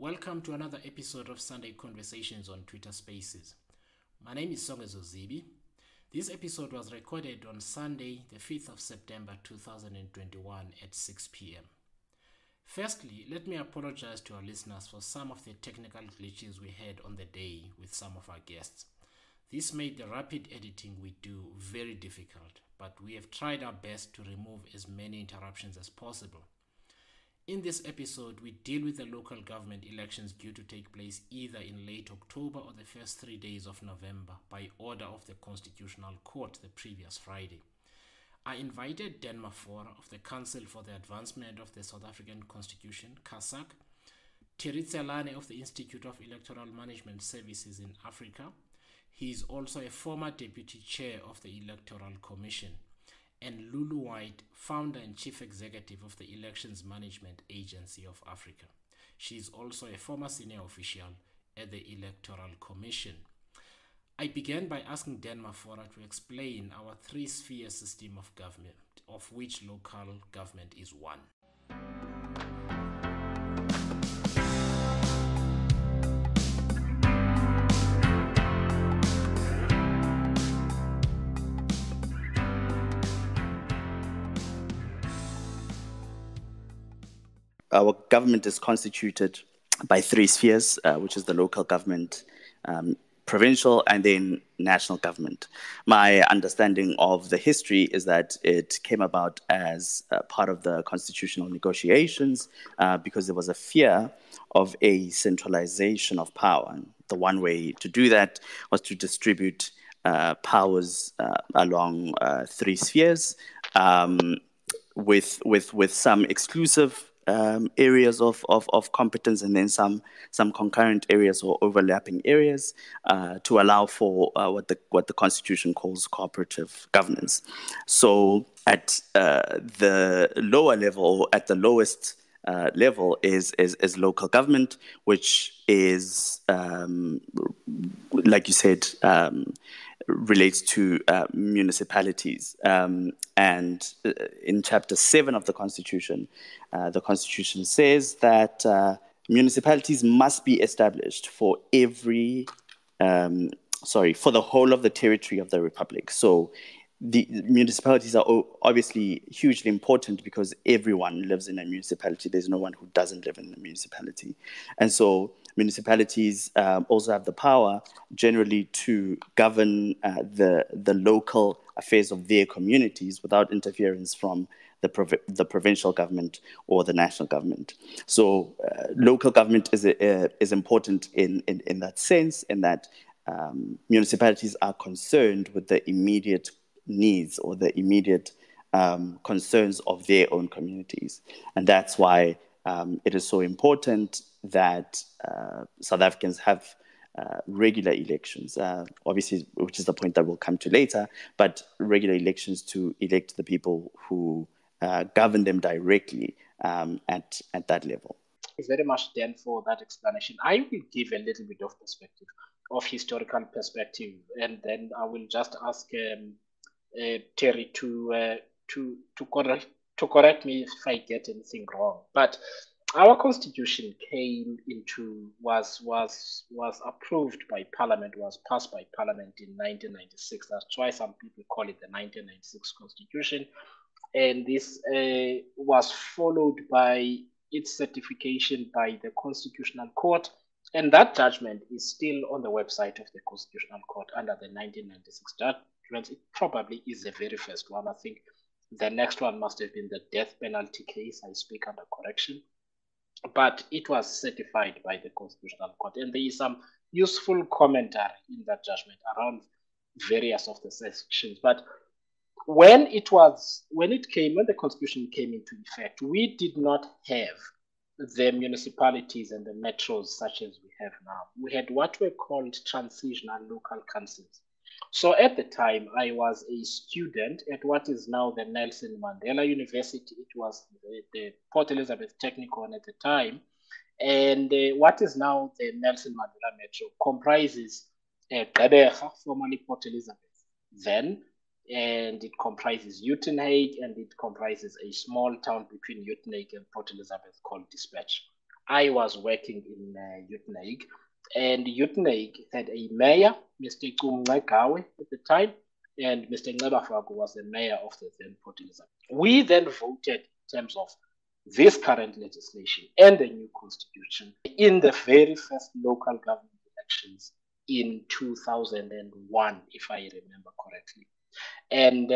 Welcome to another episode of Sunday Conversations on Twitter Spaces. My name is Songezo Zibi. This episode was recorded on Sunday, the 5th of September 2021 at 6 p.m. Firstly, let me apologize to our listeners for some of the technical glitches we had on the day with some of our guests. This made the rapid editing we do very difficult, but we have tried our best to remove as many interruptions as possible. In this episode, we deal with the local government elections due to take place either in late October or the first 3 days of November by order of the Constitutional Court the previous Friday. I invited Dan Mafora of the Council for the Advancement of the South African Constitution, CASAC, Tselane of the Institute of Electoral Management Services in Africa. He is also a former Deputy Chair of the Electoral Commission, and Lulu White, founder and chief executive of the Elections Management Agency of Africa. She is also a former senior official at the Electoral Commission. I began by asking Dan Mafora to explain our three-sphere system of government, of which local government is one. Our government is constituted by three spheres, which is the local government, provincial, and then national government. My understanding of the history is that it came about as part of the constitutional negotiations because there was a fear of a centralization of power. And the one way to do that was to distribute powers along three spheres with some exclusive areas of competence and then some concurrent areas or overlapping areas to allow for what the Constitution calls cooperative governance. So at the lower level, at the lowest level is local government, which is, like you said, relates to municipalities. And in Chapter 7 of the Constitution says that municipalities must be established for the whole of the territory of the Republic. So the municipalities are obviously hugely important because everyone lives in a municipality. There's no one who doesn't live in a municipality. And so municipalities also have the power generally to govern the local affairs of their communities without interference from the provincial government or the national government. So local government is important in that sense, in that municipalities are concerned with the immediate needs or the immediate concerns of their own communities. And that's why it is so important that South Africans have regular elections, obviously, which is the point that we'll come to later, but regular elections to elect the people who govern them directly at that level. Thanks very much, Dan, for that explanation. I will give a little bit of perspective, of historical perspective, and then I will just ask Terry to correct me if I get anything wrong. But our constitution was approved by Parliament, was passed by Parliament in 1996. That's why some people call it the 1996 Constitution. And this was followed by its certification by the Constitutional Court. And that judgment is still on the website of the Constitutional Court under the 1996 judgment. It probably is the very first one. I think the next one must have been the death penalty case. I speak under correction. But it was certified by the Constitutional Court. And there is some useful commentary in that judgment around various of the sections. But when the Constitution came into effect, we did not have the municipalities and the metros such as we have now. We had what were called transitional local councils. So at the time, I was a student at what is now the Nelson Mandela University. It was the Port Elizabeth Technikon at the time. And what is now the Nelson Mandela Metro comprises Gqeberha, formerly Port Elizabeth, then, and it comprises Uitenhage, and it comprises a small town between Uitenhage and Port Elizabeth called Dispatch. I was working in UTNAG, and UTNAG had a mayor, Mr. Gawe at the time, and Mr. Ncebafaku was the mayor of the then Port Elizabeth. We then voted in terms of this current legislation and the new constitution in the very first local government elections in 2001, if I remember correctly. And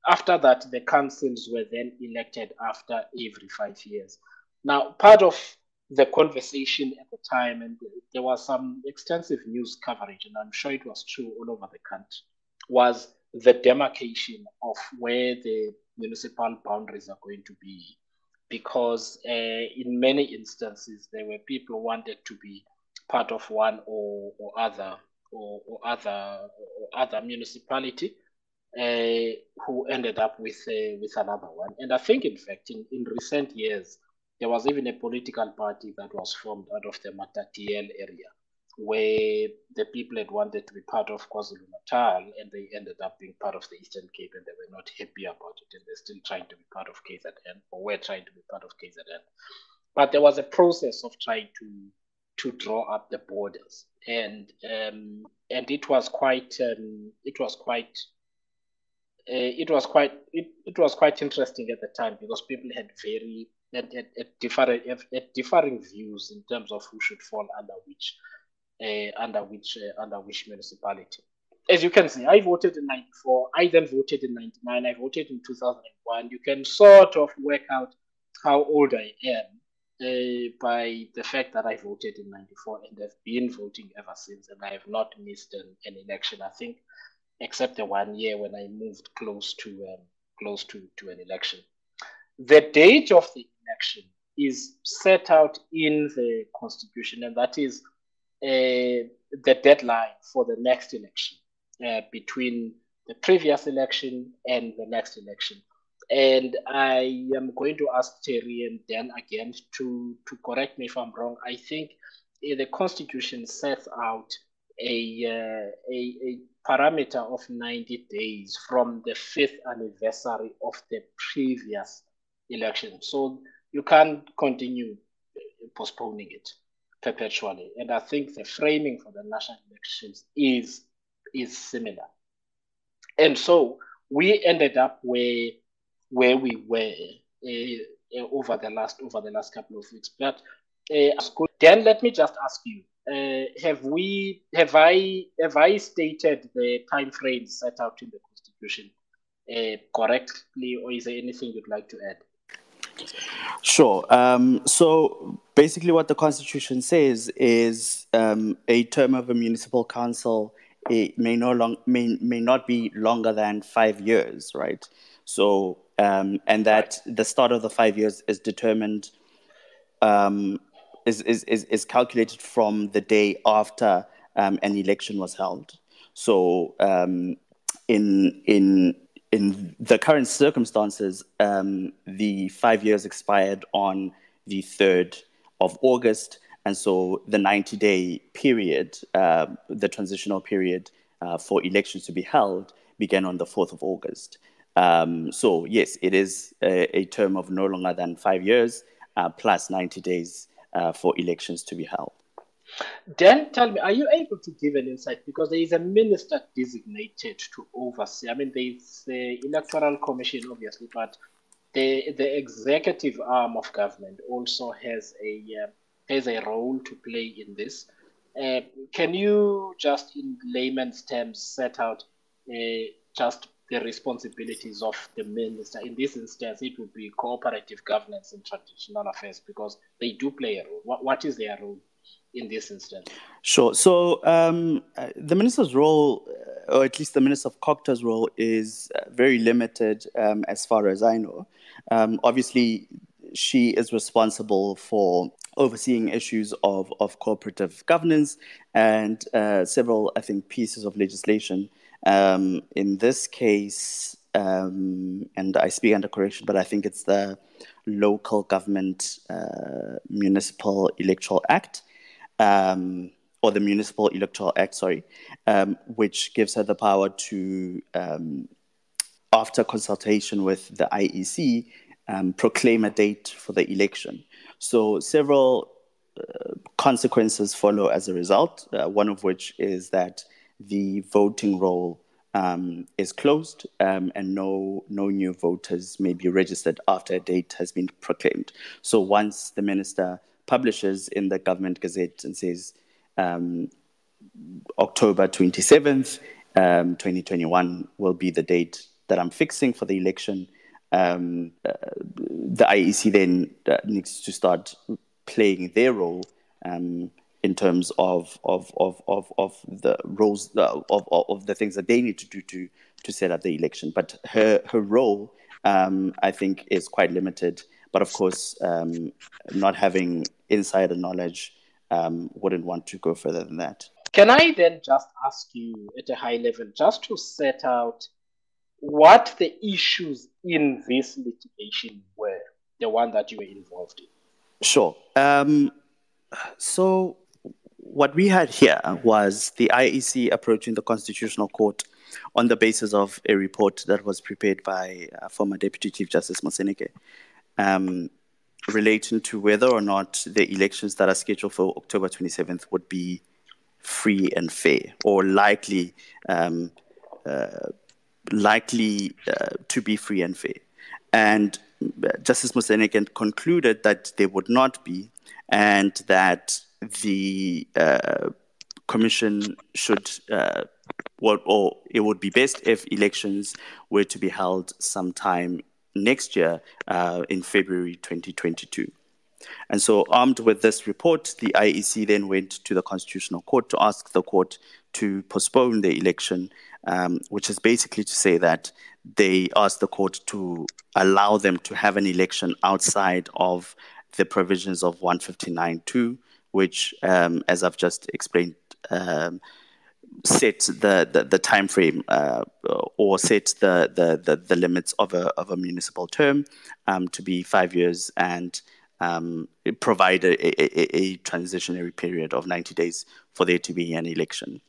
after that, the councils were then elected after every 5 years. Now, part of the conversation at the time, and there was some extensive news coverage, and I'm sure it was true all over the country, was the demarcation of where the municipal boundaries are going to be. Because in many instances, there were people who wanted to be part of one or other municipality, who ended up with another one. And I think, in fact, in recent years, there was even a political party that was formed out of the Matatiele area, where the people had wanted to be part of KwaZulu-Natal, and they ended up being part of the Eastern Cape, and they were not happy about it, and they're still trying to be part of KZN, or were trying to be part of KZN. But there was a process of trying to draw up the borders, and it was quite interesting at the time, because people had differing views in terms of who should fall under which municipality. As you can see, I voted in 94, I then voted in 99, I voted in 2001. You can sort of work out how old I am by the fact that I voted in 94 and have been voting ever since, and I have not missed an election, I think, except the 1 year when I moved close to an election. The date of the election is set out in the Constitution, and that is the deadline for the next election, between the previous election and the next election. And I am going to ask Chari and Dan again to correct me if I'm wrong. I think the Constitution sets out a parameter of 90 days from the 5th anniversary of the previous election. So you can't continue postponing it perpetually. And I think the framing for the national elections is similar. And so we ended up where we were over the last couple of weeks. But Dan, let me just ask you: have I stated the time frame set out in the Constitution correctly, or is there anything you'd like to add? Sure. So basically, what the Constitution says is a term of a municipal council may not be longer than 5 years, right? So and that the start of the 5 years is determined, is calculated from the day after an election was held. So in the current circumstances, the 5 years expired on the 3rd of August, and so the 90-day period, the transitional period for elections to be held, began on the 4th of August. So yes, it is a term of no longer than 5 years, plus 90 days for elections to be held. Dan, tell me, are you able to give an insight? Because there is a minister designated to oversee. I mean, there's the Electoral Commission, obviously, but the executive arm of government also has a role to play in this. Can you just, in layman's terms, set out just the responsibilities of the minister? In this instance, it would be cooperative governance and traditional affairs, because they do play a role. What is their role in this instance? Sure. So the minister's role, or at least the Minister of COGTA's role, is very limited as far as I know. Obviously, she is responsible for overseeing issues of cooperative governance and several, I think, pieces of legislation. In this case, and I speak under correction, but I think it's the Local Government Municipal Electoral Act, or the Municipal Electoral Act, sorry, which gives her the power to, after consultation with the IEC, proclaim a date for the election. So several consequences follow as a result, one of which is that the voting roll is closed, and no new voters may be registered after a date has been proclaimed. So once the minister publishes in the government gazette and says October 27th, 2021 will be the date that I'm fixing for the election, the IEC then needs to start playing their role in terms of the roles of the things that they need to do to set up the election. But her role, I think, is quite limited. But of course, not having insider knowledge, wouldn't want to go further than that. Can I then just ask you at a high level, just to set out what the issues in this litigation were, the one that you were involved in? Sure. So what we had here was the IEC approaching the Constitutional Court on the basis of a report that was prepared by former Deputy Chief Justice Moseneke, relating to whether or not the elections that are scheduled for October 27th would be free and fair, or likely to be free and fair. And Justice Moseneke concluded that they would not be, and that the commission should, or it would be best if elections were to be held sometime next year in February 2022. And so, armed with this report, the IEC then went to the Constitutional Court to ask the court to postpone the election, which is basically to say that they asked the court to allow them to have an election outside of the provisions of 159.2, which, as I've just explained, set the time frame or set the limits of a municipal term to be 5 years, and provide a transitionary period of 90 days for there to be an election.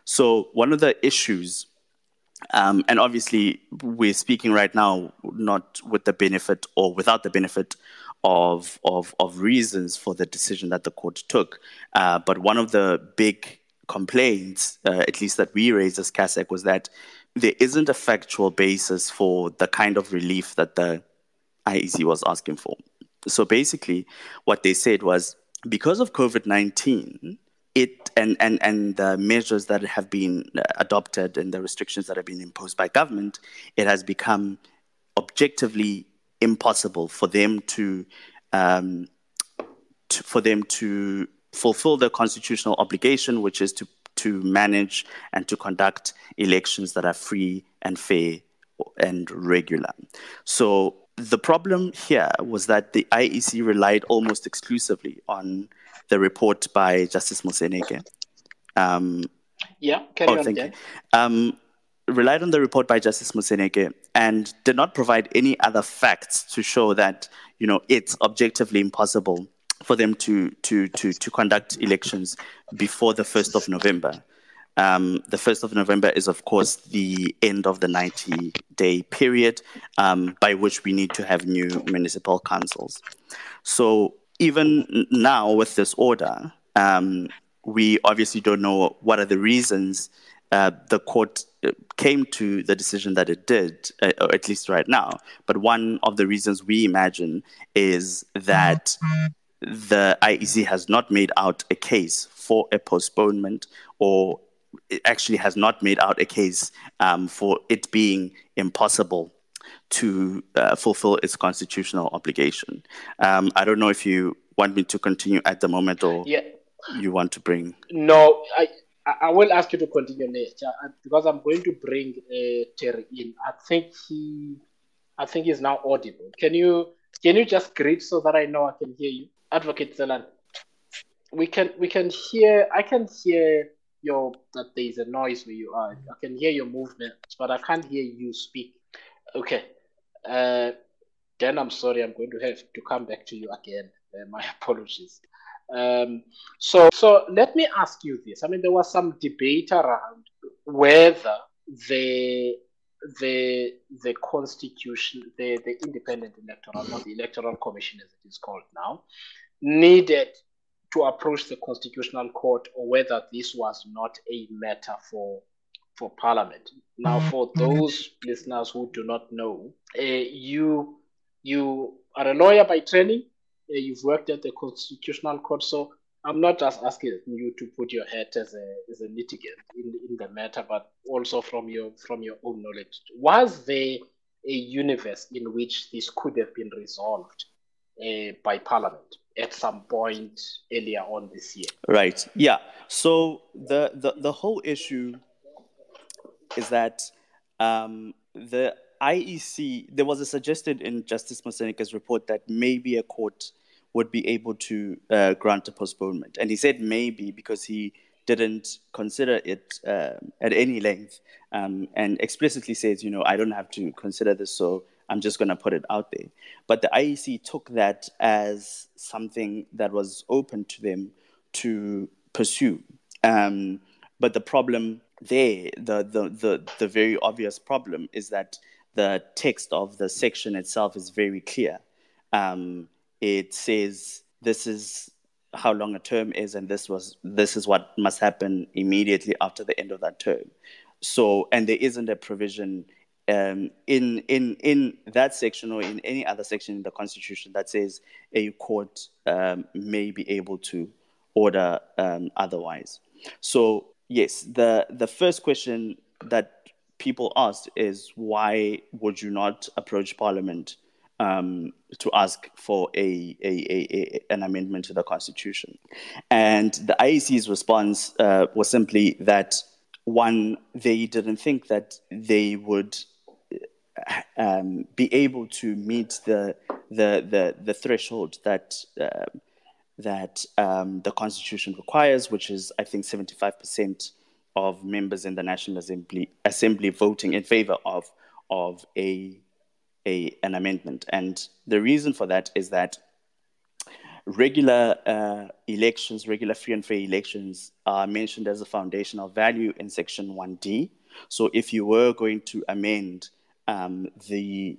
So one of the issues, and obviously we're speaking right now not with the benefit or without the benefit of reasons for the decision that the court took, but one of the big complaints, at least that we raised as CASAC, was that there isn't a factual basis for the kind of relief that the IEC was asking for. So basically, what they said was, because of COVID-19, and the measures that have been adopted and the restrictions that have been imposed by government, it has become objectively impossible for them to fulfill their constitutional obligation, which is to manage and to conduct elections that are free and fair and regular. So the problem here was that the IEC relied almost exclusively on the report by Justice Moseneke. Relied on the report by Justice Moseneke and did not provide any other facts to show that, it's objectively impossible for them to conduct elections before the 1st of November. The 1st of November is, of course, the end of the 90-day period by which we need to have new municipal councils. So even now with this order, we obviously don't know what are the reasons the court came to the decision that it did, or at least right now. But one of the reasons we imagine is that the IEC has not made out a case for a postponement, or it actually has not made out a case for it being impossible to fulfill its constitutional obligation. I don't know if you want me to continue at the moment, or you want to bring... No, I will ask you to continue next, because I'm going to bring Terry in. I think he's now audible. Can you just greet so that I know I can hear you? Advocate Tselane, I can hear that there is a noise where you are. I can hear your movement, but I can't hear you speak. Okay. Then I'm sorry, I'm going to have to come back to you again. My apologies. So let me ask you this. I mean, there was some debate around whether the the constitution, the independent electoral, or the Electoral Commission as it is called now, needed to approach the Constitutional Court, or whether this was not a matter for Parliament. Now, for those listeners who do not know, you are a lawyer by training. You've worked at the Constitutional Court, so I'm not just asking you to put your head as a litigant in the matter, but also from your own knowledge. Was there a universe in which this could have been resolved by Parliament at some point earlier on this year? Right. Yeah. So the whole issue is that the IEC, there was a suggested in Justice Moseneka's report that maybe a court would be able to grant a postponement. And he said maybe because he didn't consider it at any length, and explicitly says, I don't have to consider this, so I'm just going to put it out there. But the IEC took that as something that was open to them to pursue. But the problem there, the very obvious problem, is that the text of the section itself is very clear. It says this is how long a term is, and this is what must happen immediately after the end of that term. So, and there isn't a provision in that section or in any other section in the Constitution that says a court may be able to order otherwise. So, yes, the first question that people asked is, why would you not approach Parliament to ask for an amendment to the Constitution? And the IEC's response was simply that, one, they didn't think that they would be able to meet the threshold that the Constitution requires, which is, I think, 75% of members in the National Assembly voting in favor of an amendment. And the reason for that is that regular elections, regular free and fair elections, are mentioned as a foundational value in Section 1D. So if you were going to amend the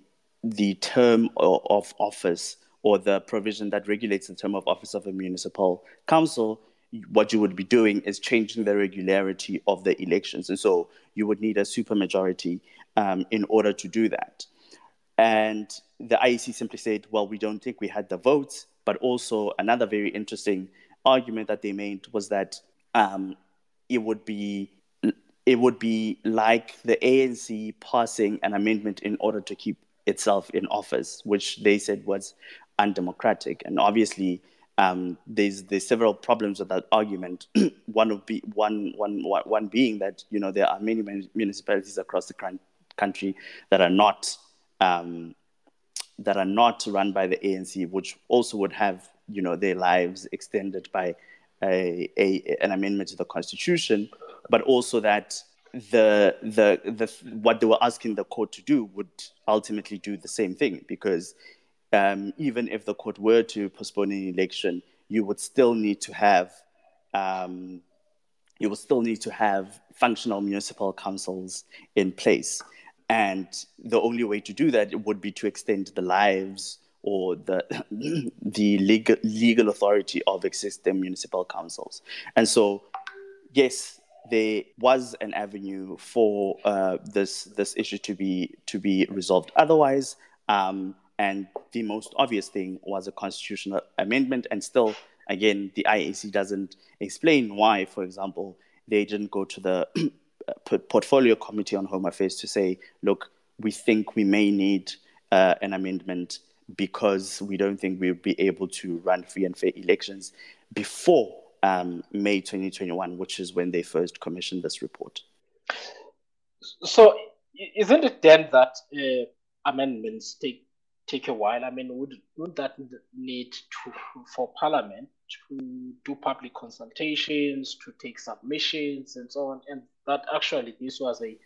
term of office, or the provision that regulates the term of office of a municipal council, what you would be doing is changing the regularity of the elections. And so you would need a supermajority in order to do that. And the IEC simply said, well, we don't think we had the votes. But also another very interesting argument that they made was that it would be like the ANC passing an amendment in order to keep itself in office, which they said was undemocratic. And obviously, there's several problems with that argument. One being that there are many municipalities across the country that are not run by the ANC, which also would have their lives extended by an amendment to the Constitution, but also that what they were asking the court to do would ultimately do the same thing, because even if the court were to postpone an election, you would still need to have functional municipal councils in place. And the only way to do that would be to extend the lives or the legal authority of existing municipal councils. And so, yes, there was an avenue for this issue to be resolved otherwise. And the most obvious thing was a constitutional amendment. And still, again, the IEC doesn't explain why, for example, they didn't go to the Portfolio Committee on Home Affairs to say, look, we think we may need an amendment because we don't think we'll be able to run free and fair elections before May 2021, which is when they first commissioned this report. So isn't it then that amendments take a while? I mean, would that need for Parliament to do public consultations, to take submissions and so on? And that actually this was a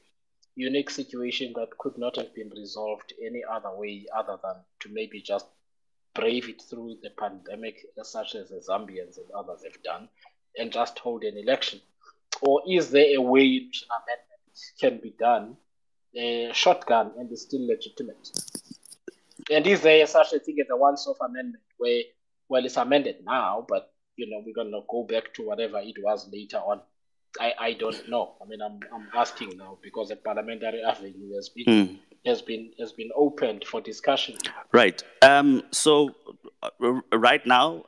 unique situation that could not have been resolved any other way other than to maybe just brave it through the pandemic, such as the Zambians and others have done, and just hold an election? Or is there a way in which an amendment can be done shotgun and is still legitimate? And is there such a thing as a once-off amendment where, well, it's amended now, but we're gonna go back to whatever it was later on? I don't know. I mean, I'm asking now because the parliamentary avenue has been opened for discussion. Right. So right now,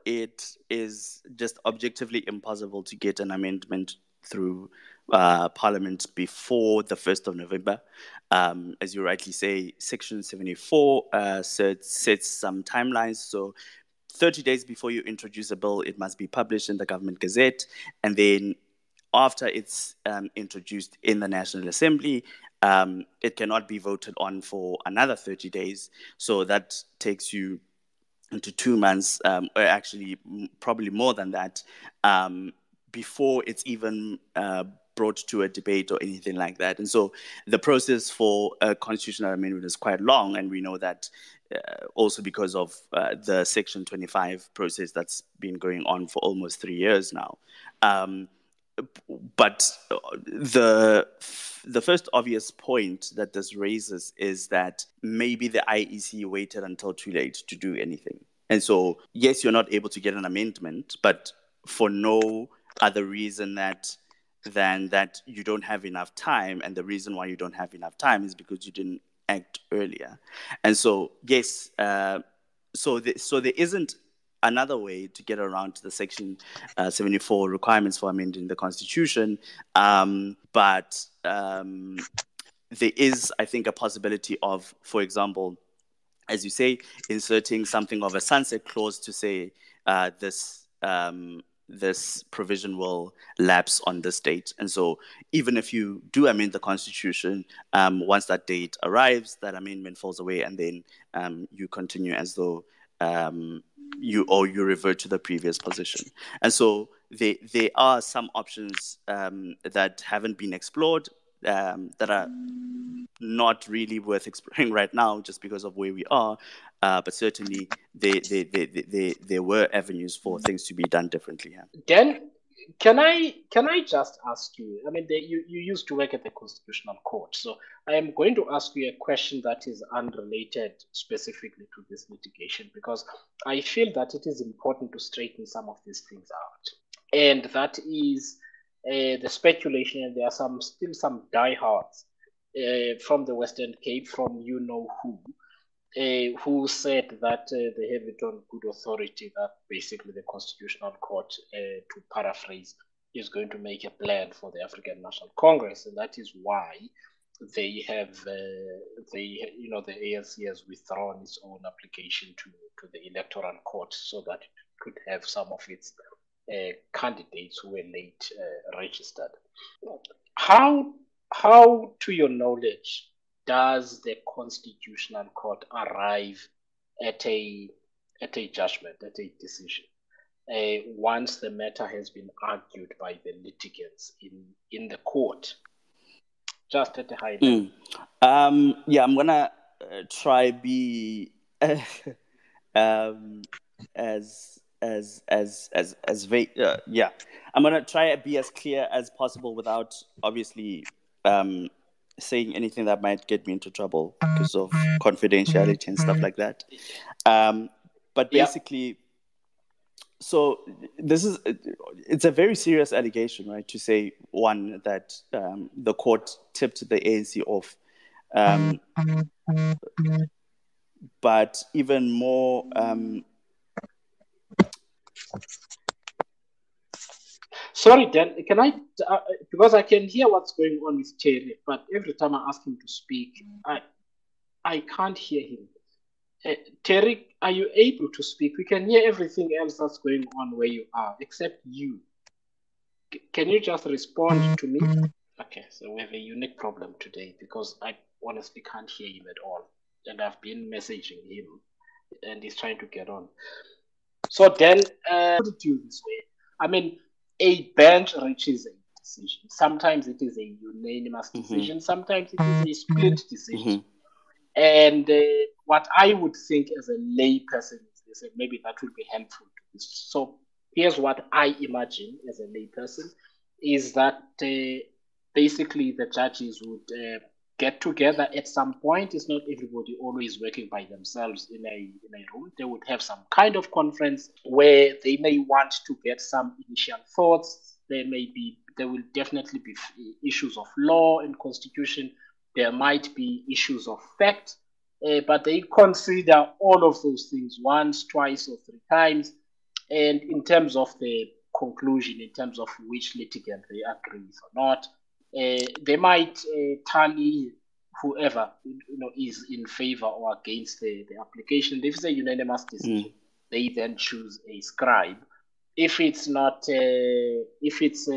it is just objectively impossible to get an amendment through Parliament before the 1st of November. As you rightly say, Section 74 sets some timelines. So 30 days before you introduce a bill, it must be published in the Government Gazette. And then after it's introduced in the National Assembly, it cannot be voted on for another 30 days. So that takes you into 2 months, or actually probably more than that, before it's even brought to a debate or anything like that. And so the process for a constitutional amendment is quite long, and we know that also because of the Section 25 process that's been going on for almost 3 years now. But the first obvious point that this raises is that maybe the IEC waited until too late to do anything. And so, yes, you're not able to get an amendment, but for no other reason than that you don't have enough time. And the reason why you don't have enough time is because you didn't act earlier. And so, yes, so there isn't another way to get around to the Section 74 requirements for amending the Constitution. But there is, I think, a possibility of, for example, as you say, inserting something of a sunset clause to say this provision will lapse on this date. And so even if you do amend the Constitution, once that date arrives, that amendment falls away, and then you continue as though you revert to the previous position. And so there are some options that haven't been explored, that are not really worth exploring right now just because of where we are. But certainly there were avenues for things to be done differently here. Dan, can I just ask you? I mean, you used to work at the Constitutional Court, so I am going to ask you a question that is unrelated specifically to this litigation, because I feel that it is important to straighten some of these things out, and that is the speculation. And there are still some diehards from the Western Cape, from who said that they have it on good authority that basically the Constitutional Court, to paraphrase, is going to make a plan for the African National Congress, and that is why they have, the ANC has withdrawn its own application to the Electoral Court so that it could have some of its candidates who were late registered. How, to your knowledge, does the Constitutional Court arrive at a judgment, at a decision, once the matter has been argued by the litigants in the court? Just at a high level. Yeah, I'm gonna try be as vague. Yeah, I'm gonna try be as clear as possible without obviously saying anything that might get me into trouble because of confidentiality and stuff like that. But basically, so it's a very serious allegation, right? To say, one, that the court tipped the ANC off. But even more... Sorry, Dan, can I, because I can hear what's going on with Chari, but every time I ask him to speak, I can't hear him. Chari, are you able to speak? We can hear everything else that's going on where you are, except you. Can you just respond to me? Okay, so we have a unique problem today because I honestly can't hear him at all. And I've been messaging him, and he's trying to get on. So then, put it to you this way. I mean, a bench reaches a decision. Sometimes it is a unanimous decision. Sometimes it is a split decision. And what I would think as a lay person is this, and maybe that would be helpful to this. So here's what I imagine as a lay person, is that basically the judges would get together at some point. It's not everybody always working by themselves in a room. They would have some kind of conference where they may want to get some initial thoughts. There will definitely be issues of law and constitution. There might be issues of fact, but they consider all of those things once, twice, or three times. And in terms of the conclusion, in terms of which litigant they agree with or not, they might tally whoever is in favor or against the application. If it's a unanimous decision, they then choose a scribe. If it's not, if it's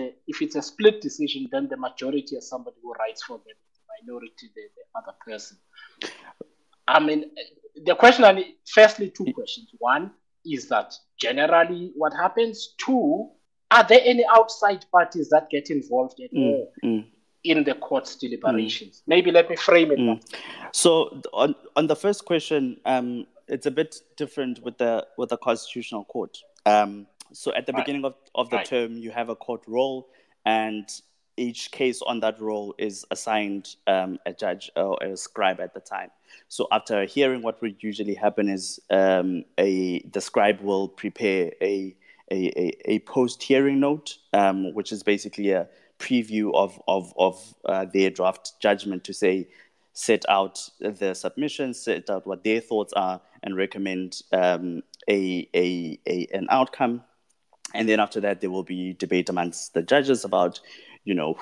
a split decision, then the majority is somebody who writes for them, the minority the other person. I mean, the question. Firstly, two questions. One, is that generally what happens? Two, are there any outside parties that get involved at all in the court's deliberations? Maybe let me frame it. So on the first question, it's a bit different with the Constitutional Court. So at the beginning of the term, you have a court roll, and each case on that roll is assigned a judge or a scribe at the time. So after a hearing, what would usually happen is the scribe will prepare a post-hearing note, which is basically a preview of their draft judgment to set out the submissions, set out what their thoughts are, and recommend an outcome. And then after that, there will be debate amongst the judges about,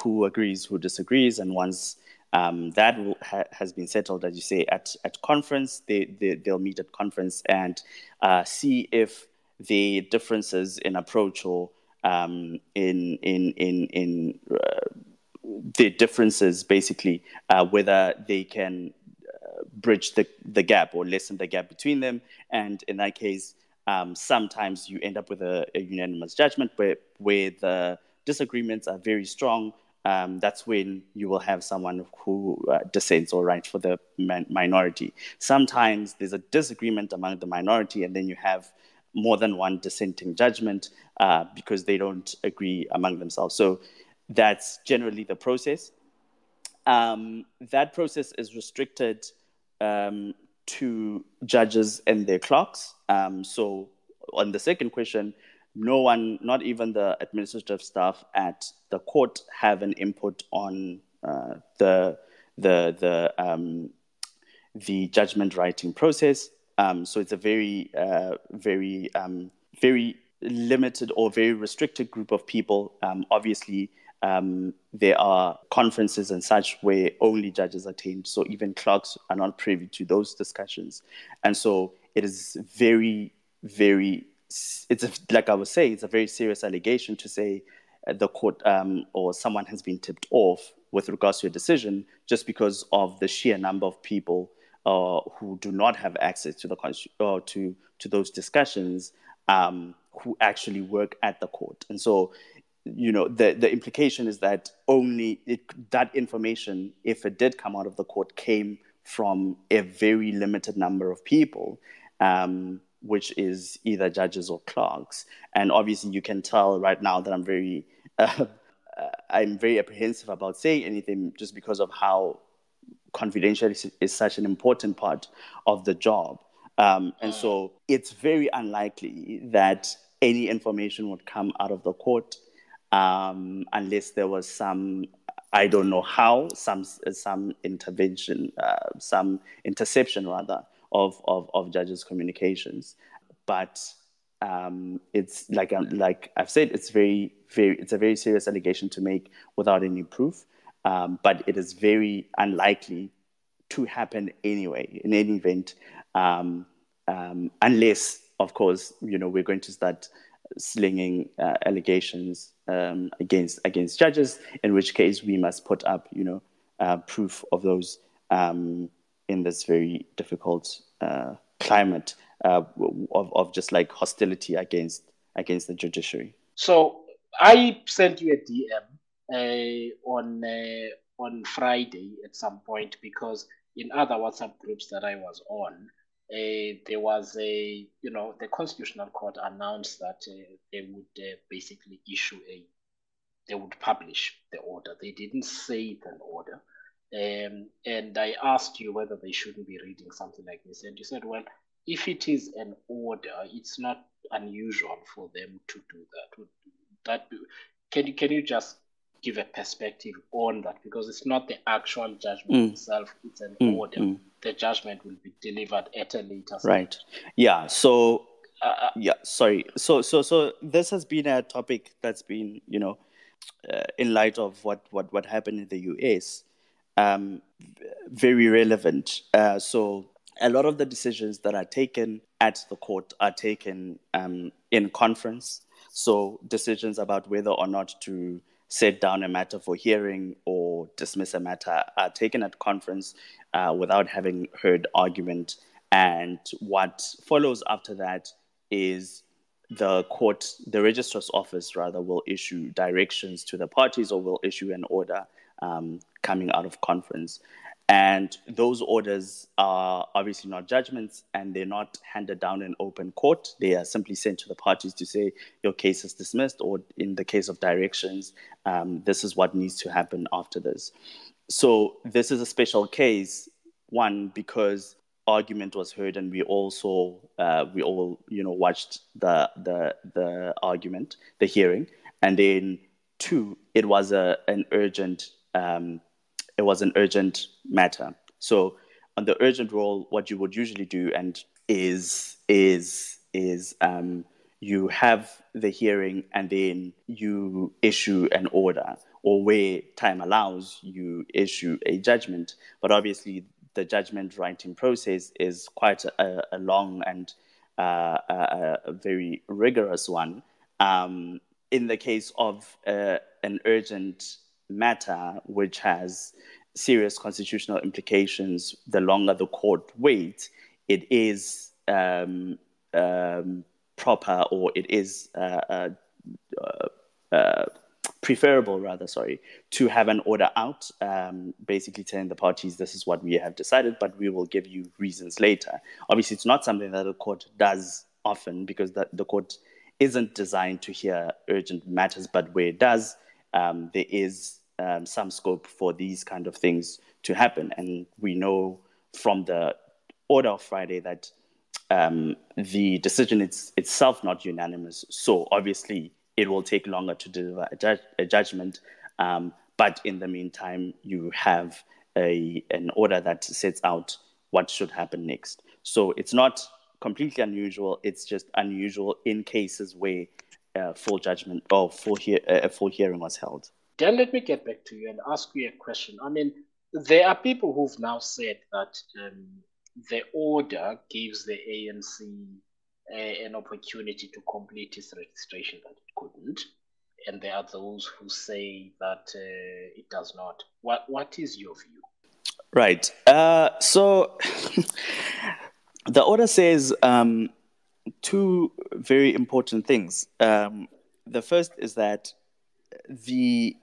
who agrees, who disagrees. And once that has been settled, as you say, at conference, they'll meet at conference and see if the differences in approach or in the differences, basically, whether they can bridge the gap or lessen the gap between them. And in that case, sometimes you end up with a unanimous judgment where the disagreements are very strong. That's when you will have someone who dissents or writes for the minority. Sometimes there's a disagreement among the minority, and then you have more than one dissenting judgment because they don't agree among themselves. So that's generally the process. That process is restricted to judges and their clerks. So on the second question, no one, not even the administrative staff at the court, have an input on the judgment writing process. So it's a very limited or very restricted group of people. Obviously, there are conferences and such where only judges attend. So even clerks are not privy to those discussions. And so it is very, very, like I was saying, it's a very serious allegation to say the court or someone has been tipped off with regards to a decision just because of the sheer number of people who do not have access to to those discussions who actually work at the court. And so, the implication is that only that information, if it did come out of the court, came from a very limited number of people, which is either judges or clerks. And obviously, you can tell right now that I'm very apprehensive about saying anything just because of how confidentiality is such an important part of the job. And so it's very unlikely that any information would come out of the court unless there was some, I don't know how, some intervention, some interception rather of judges' communications. But it's like I've said, it's a very serious allegation to make without any proof. But it is very unlikely to happen anyway, in any event, unless, of course, we're going to start slinging allegations against judges, in which case we must put up, proof of those in this very difficult climate of just like hostility against the judiciary. So I sent you a DM on Friday at some point, because in other WhatsApp groups that I was on, there was the Constitutional Court announced that they would basically they would publish the order. They didn't say it's an order. And I asked you whether they shouldn't be reading something like this, and you said, well, if it is an order, it's not unusual for them to do that. Would that be, can you just give a perspective on that? Because it's not the actual judgment itself; it's an order. The judgment will be delivered at a later stage. Right. Yeah. So. Sorry. So this has been a topic that's been, in light of what happened in the US, very relevant. So a lot of the decisions that are taken at the court are taken in conference. So decisions about whether or not to set down a matter for hearing or dismiss a matter are taken at conference without having heard argument. And what follows after that is the registrar's office rather will issue directions to the parties or will issue an order coming out of conference. And those orders are obviously not judgments, and they're not handed down in open court. They are simply sent to the parties to say your case is dismissed, or in the case of directions, this is what needs to happen after this. So this is a special case, one, because argument was heard and we all watched the argument, the hearing, and then two, it was an urgent matter. So on the urgent role, what you would usually do is you have the hearing and then you issue an order, or where time allows, you issue a judgment. But obviously, the judgment writing process is quite a long and a very rigorous one. In the case of an urgent matter, which has serious constitutional implications, the longer the court waits, it is proper, or it is preferable, to have an order out, basically telling the parties, this is what we have decided, but we will give you reasons later. Obviously, it's not something that the court does often, because the court isn't designed to hear urgent matters, but where it does, there is some scope for these kind of things to happen. And we know from the order of Friday that the decision itself not unanimous. So obviously, it will take longer to deliver a judgment. But in the meantime, you have an order that sets out what should happen next. So it's not completely unusual. It's just unusual in cases where full judgment or a full hearing was held. Dan, let me get back to you and ask you a question. I mean, there are people who've now said that the order gives the ANC an opportunity to complete its registration that it couldn't, and there are those who say that it does not. What is your view? Right. So the order says two very important things. The first is that the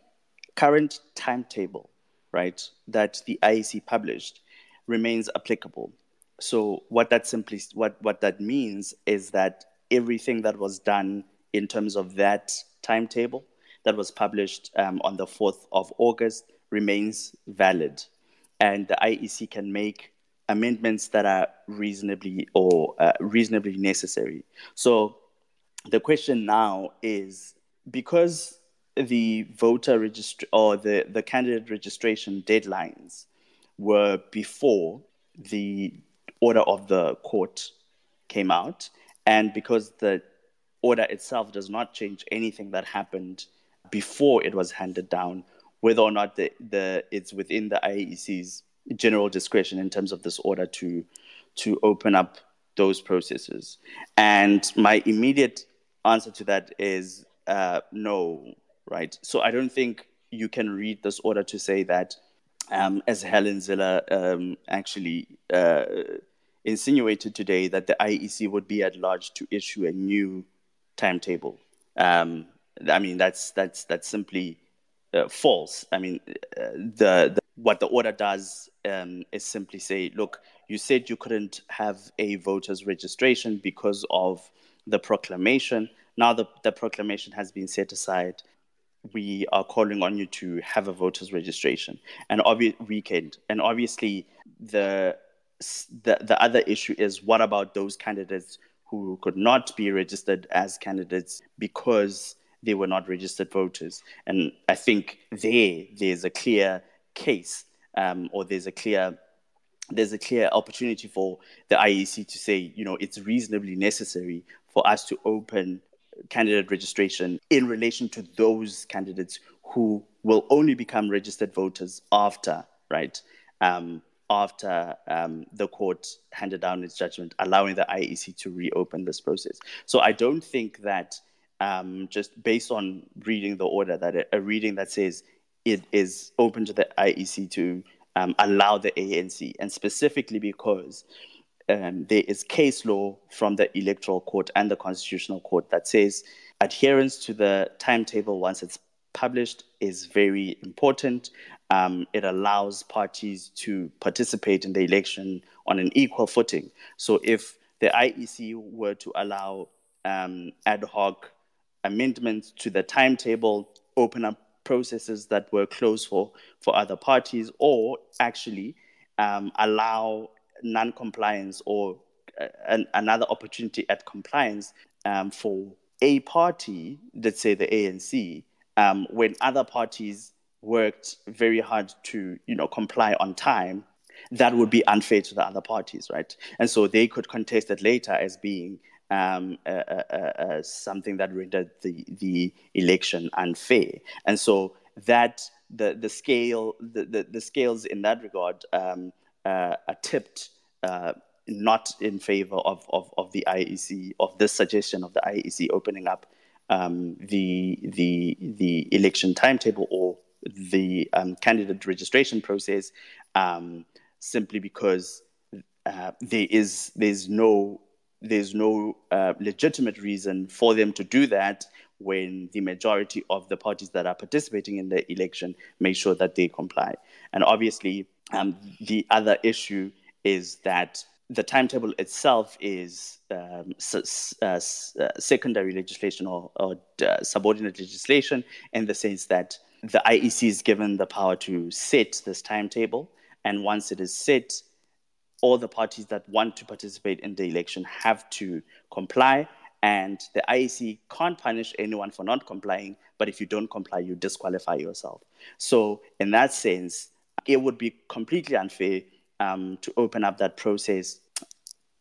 current timetable, right, that the IEC published remains applicable. So what that means is that everything that was done in terms of that timetable that was published on the 4th of August remains valid. And the IEC can make amendments that are reasonably necessary. So the question now is, because the voter or the candidate registration deadlines were before the order of the court came out, and because the order itself does not change anything that happened before it was handed down, whether or not it's within the IEC's general discretion in terms of this order to open up those processes. And my immediate answer to that is no, right? So I don't think you can read this order to say that, as Helen Ziller actually insinuated today, that the IEC would be at large to issue a new timetable. I mean, that's simply false. I mean, what the order does is simply say, look, you said you couldn't have a voter's registration because of the proclamation. Now the proclamation has been set aside. we are calling on you to have a voters registration and obviously the other issue is, what about those candidates who could not be registered as candidates because they were not registered voters? And I think there's a clear case, or there's a clear opportunity for the IEC to say, it's reasonably necessary for us to open candidate registration in relation to those candidates who will only become registered voters after, right? After the court handed down its judgment, allowing the IEC to reopen this process. So I don't think that just based on reading the order, that a reading that says it is open to the IEC to allow the ANC, and specifically because there is case law from the Electoral Court and the Constitutional Court that says adherence to the timetable once it's published is very important. It allows parties to participate in the election on an equal footing. So if the IEC were to allow ad hoc amendments to the timetable, open up processes that were closed for other parties, or actually allow non-compliance or another opportunity at compliance for a party, let's say the ANC, when other parties worked very hard to comply on time, that would be unfair to the other parties, right? And so they could contest it later as being something that rendered the election unfair. And so that the scales in that regard are tipped not in favor of the IEC, of this suggestion of the IEC opening up the election timetable or the candidate registration process, simply because there's no legitimate reason for them to do that when the majority of the parties that are participating in the election make sure that they comply. And obviously, the other issue is that the timetable itself is secondary legislation or subordinate legislation, in the sense that the IEC is given the power to set this timetable, and once it is set, all the parties that want to participate in the election have to comply, and the IEC can't punish anyone for not complying, but if you don't comply, you disqualify yourself. So in that sense, it would be completely unfair to open up that process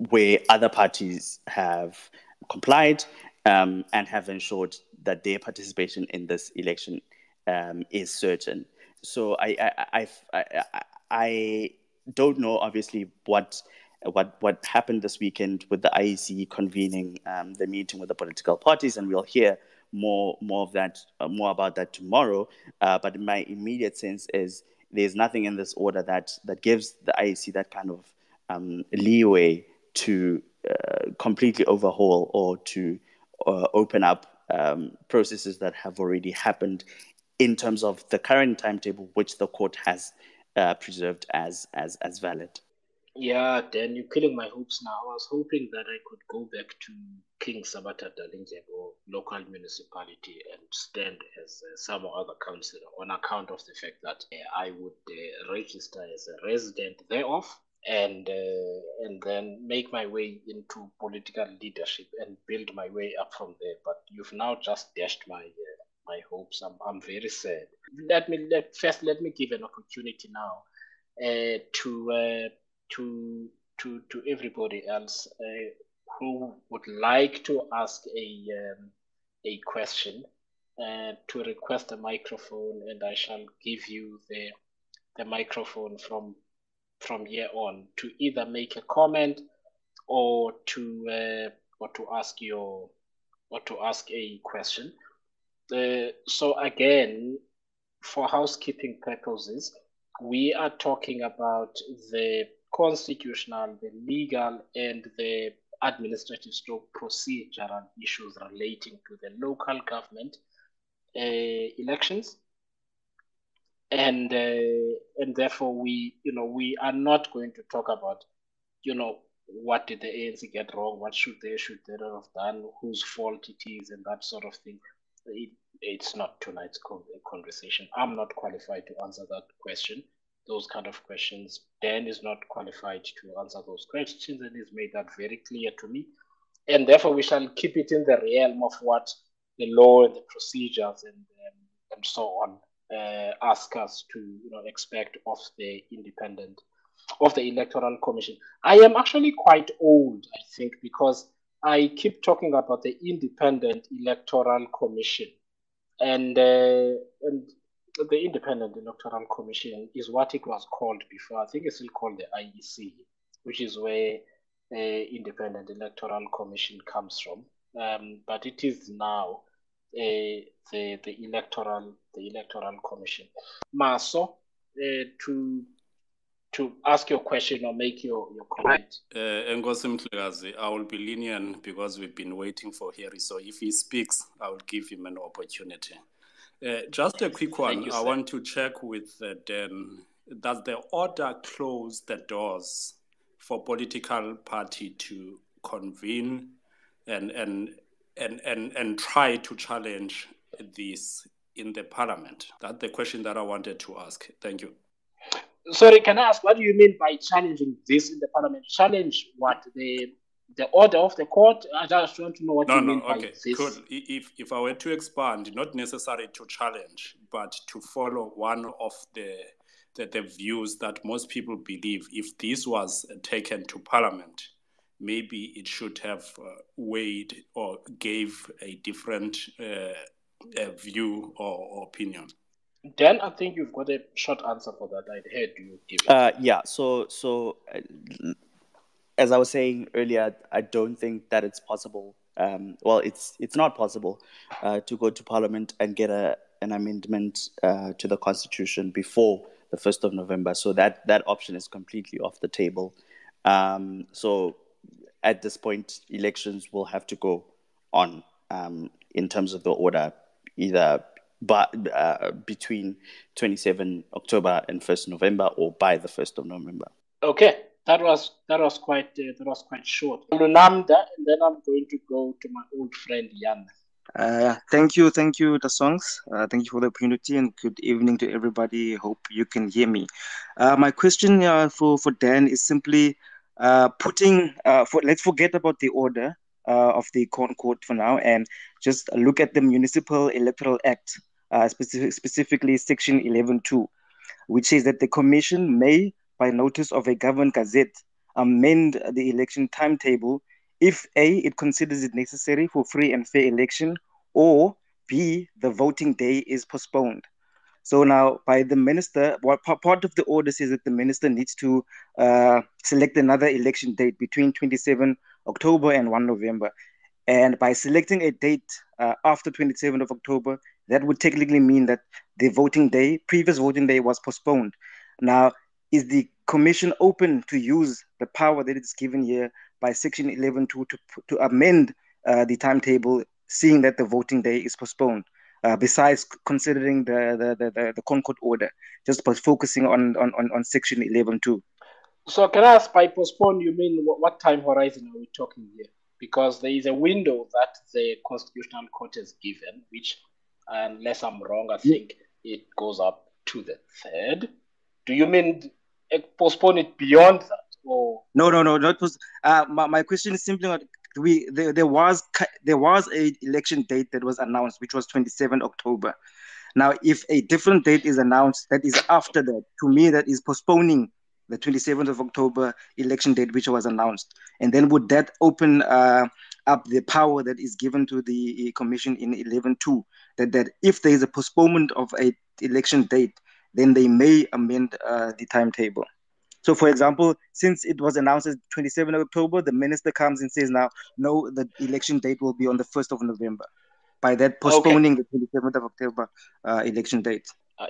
where other parties have complied and have ensured that their participation in this election is certain. So I don't know, obviously, what happened this weekend with the IEC convening the meeting with the political parties, and we'll hear more about that tomorrow. But my immediate sense is there's nothing in this order that gives the IEC that kind of leeway to completely overhaul or to open up processes that have already happened in terms of the current timetable, which the court has preserved as valid. Yeah, Dan, you're killing my hopes now. I was hoping that I could go back to King Sabata Dalindyebo local municipality and stand as some other councillor on account of the fact that I would register as a resident thereof, and then make my way into political leadership and build my way up from there. But you've now just dashed my hopes. I'm very sad. Let me give an opportunity now to everybody else who would like to ask a question to request a microphone, and I shall give you the microphone from here on to either make a comment or to ask a question. So again, for housekeeping purposes, we are talking about the constitutional, the legal, and the administrative stroke procedural issues relating to the local government elections, and therefore we are not going to talk about what did the ANC get wrong, what should they not have done, whose fault it is, and that sort of thing. it's not tonight's conversation. I'm not qualified to answer that question. Those kind of questions. Dan is not qualified to answer those questions, and he's made that very clear to me. And therefore, we shall keep it in the realm of what the law and the procedures and so on ask us to expect of the Electoral Commission. I am actually quite old, I think, because I keep talking about the Independent Electoral Commission, and the Independent Electoral Commission is what it was called before. I think it's still called the IEC, which is where the Independent Electoral Commission comes from. But it is now the Electoral Commission. Maso, to ask your question or make your comment. Enkosi Mhlekazi, I will be lenient because we've been waiting for Harry. So if he speaks, I will give him an opportunity. Just a quick one. I want to check with Dan. Does the order close the doors for political party to convene and try to challenge this in the parliament? That's the question that I wanted to ask. Thank you. Sorry, can I ask, what do you mean by challenging this in the parliament? Challenge what? The order of the court? I just want to know what you mean by this. Cool. If I were to expand, not necessarily to challenge, but to follow one of the views that most people believe, if this was taken to parliament, maybe it should have weighed or gave a different view or opinion. Dan, I think you've got a short answer for that. I'd heard you give it. Yeah. So as I was saying earlier, I don't think that it's possible. It's not possible to go to Parliament and get an amendment to the Constitution before the 1st of November. So that option is completely off the table. So at this point, elections will have to go on in terms of the order, either between 27 October and 1st November, or by the 1st of November. Okay, that was quite short. Lunamda, and then I'm going to go to my old friend Jan. Thank you, the songs. Thank you for the opportunity, and good evening to everybody. Hope you can hear me. My question for Dan is simply let's forget about the order of the court for now, and just look at the Municipal Electoral Act, specifically Section 11.2, which says that the Commission may, by notice of a governed gazette, amend the election timetable if A, it considers it necessary for free and fair election, or B, the voting day is postponed. So now, by the minister, part of the order says that the minister needs to select another election date between 27 October and 1 November. And by selecting a date after 27th of October, that would technically mean that the previous voting day was postponed. Now, is the Commission open to use the power that it's given here by Section 11.2 to amend the timetable, seeing that the voting day is postponed, besides considering the Concord order, just by focusing on Section 11.2? So can I ask, by postpone, you mean what time horizon are we talking here? Because there is a window that the Constitutional Court has given, which, unless I'm wrong, I think it goes up to the 3rd. Do you mean postpone it beyond that? Or No, not my question is simply there was a election date that was announced, which was 27 October. Now, if a different date is announced that is after that, to me that is postponing the 27th of October election date, which was announced. And then would that open up the power that is given to the Commission in 11.2, that if there is a postponement of a election date, then they may amend the timetable. So, for example, since it was announced as 27th of October, the minister comes and says, now, no, the election date will be on the 1st of November. By that, postponing the 27th of October election date. I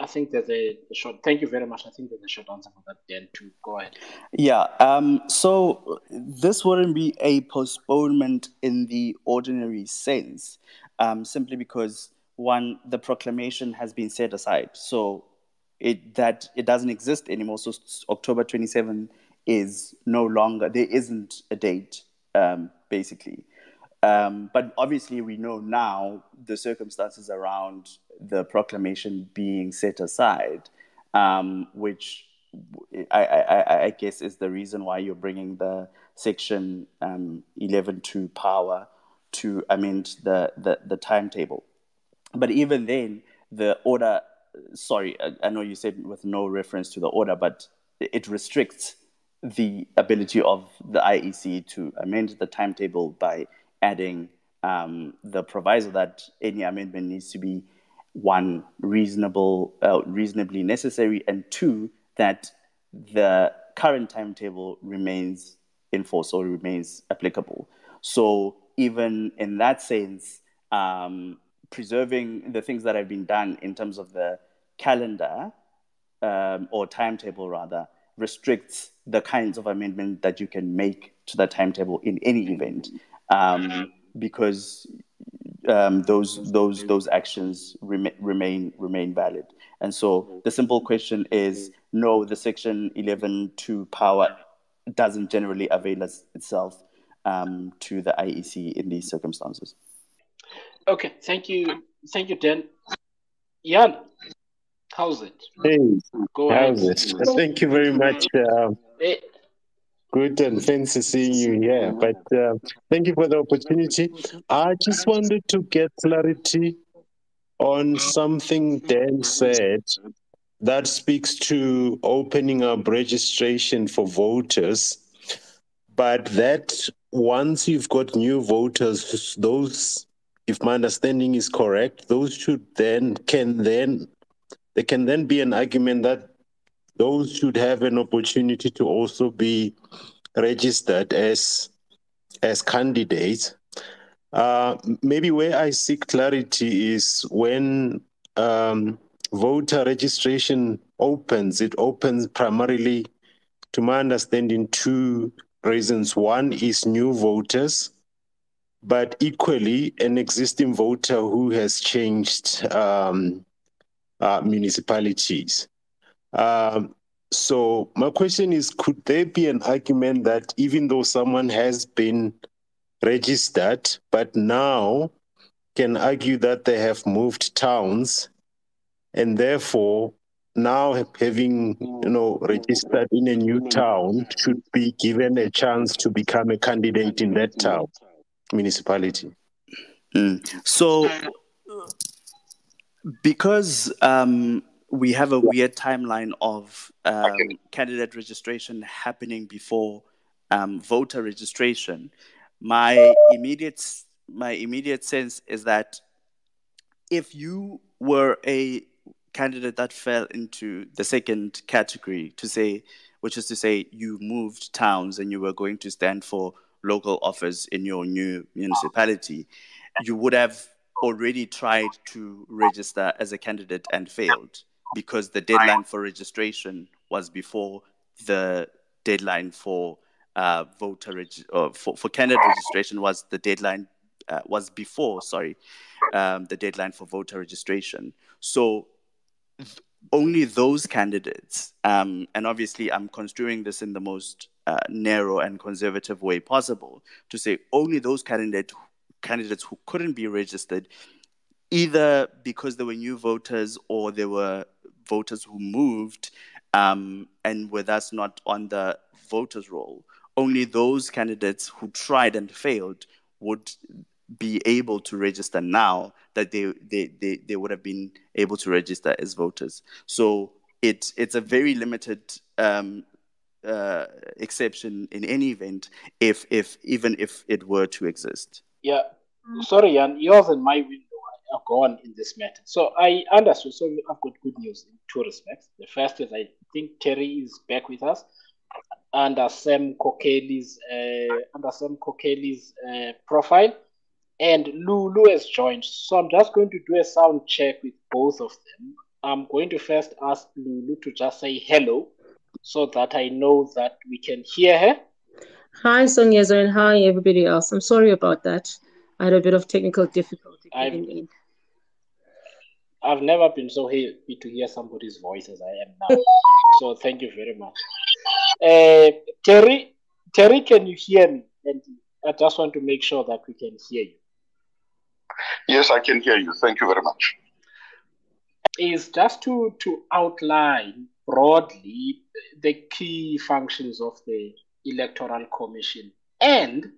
think there's a short. Thank you very much. I think there's a short answer for that, Dan, too. Go ahead. Yeah. So this wouldn't be a postponement in the ordinary sense, simply because, one, the proclamation has been set aside. So it doesn't exist anymore. So October 27 is no longer, there isn't a date, basically. But obviously, we know now the circumstances around the proclamation being set aside, which I guess is the reason why you're bringing the Section 11 to power to amend the timetable. But even then, the order, sorry, I know you said with no reference to the order, but it restricts the ability of the IEC to amend the timetable by adding the proviso that any amendment needs to be, one, reasonably necessary, and two, that the current timetable remains in force or remains applicable. So even in that sense, preserving the things that have been done in terms of the calendar or timetable rather restricts the kinds of amendment that you can make to the timetable in any event, because those actions remain valid. And so the simple question is, no, the Section 11 to power doesn't generally avail itself to the IEC in these circumstances. Okay, thank you, Dan. Jan, how's it? Hey, Go ahead. how's it? Thank you very much. Good and fancy seeing you here. But thank you for the opportunity. I just wanted to get clarity on something Dan said that speaks to opening up registration for voters. But that once you've got new voters, those, if my understanding is correct, those there can then be an argument that those should have an opportunity to also be registered as candidates. Maybe where I seek clarity is when voter registration opens, it opens primarily, to my understanding, two reasons. One is new voters, but equally an existing voter who has changed municipalities. So my question is, could there be an argument that even though someone has been registered, but now can argue that they have moved towns, and therefore now having registered in a new town should be given a chance to become a candidate in that town municipality? So because we have a weird timeline of candidate registration happening before voter registration, my immediate sense is that if you were a candidate that fell into the second category, which is to say you moved towns and you were going to stand for local office in your new municipality, you would have already tried to register as a candidate and failed, because the deadline for registration was before the deadline for for candidate registration was the deadline before the deadline for voter registration. So only those candidates, and obviously I'm construing this in the most narrow and conservative way possible, to say only those candidates who couldn't be registered, either because there were new voters or there were voters who moved and were thus not on the voters roll, only those candidates who tried and failed would be able to register now that they would have been able to register as voters. So it's a very limited exception in any event, even if it were to exist. Yeah, sorry, Jan, yours and my window are gone in this matter. So I understood. So I've got good news in two respects. The first is I think Terry is back with us under Sam Kokeli's profile, and Lulu has joined. So I'm just going to do a sound check with both of them. I'm going to first ask Lulu to just say hello, so that I know that we can hear her. Hi, Sonyezo, and hi, everybody else. I'm sorry about that. I had a bit of technical difficulty getting in. I've never been so happy to hear somebody's voice as I am now. So thank you very much. Terry, can you hear me? And I just want to make sure that we can hear you. Yes, I can hear you. Thank you very much. Is just to outline broadly the key functions of the Electoral Commission and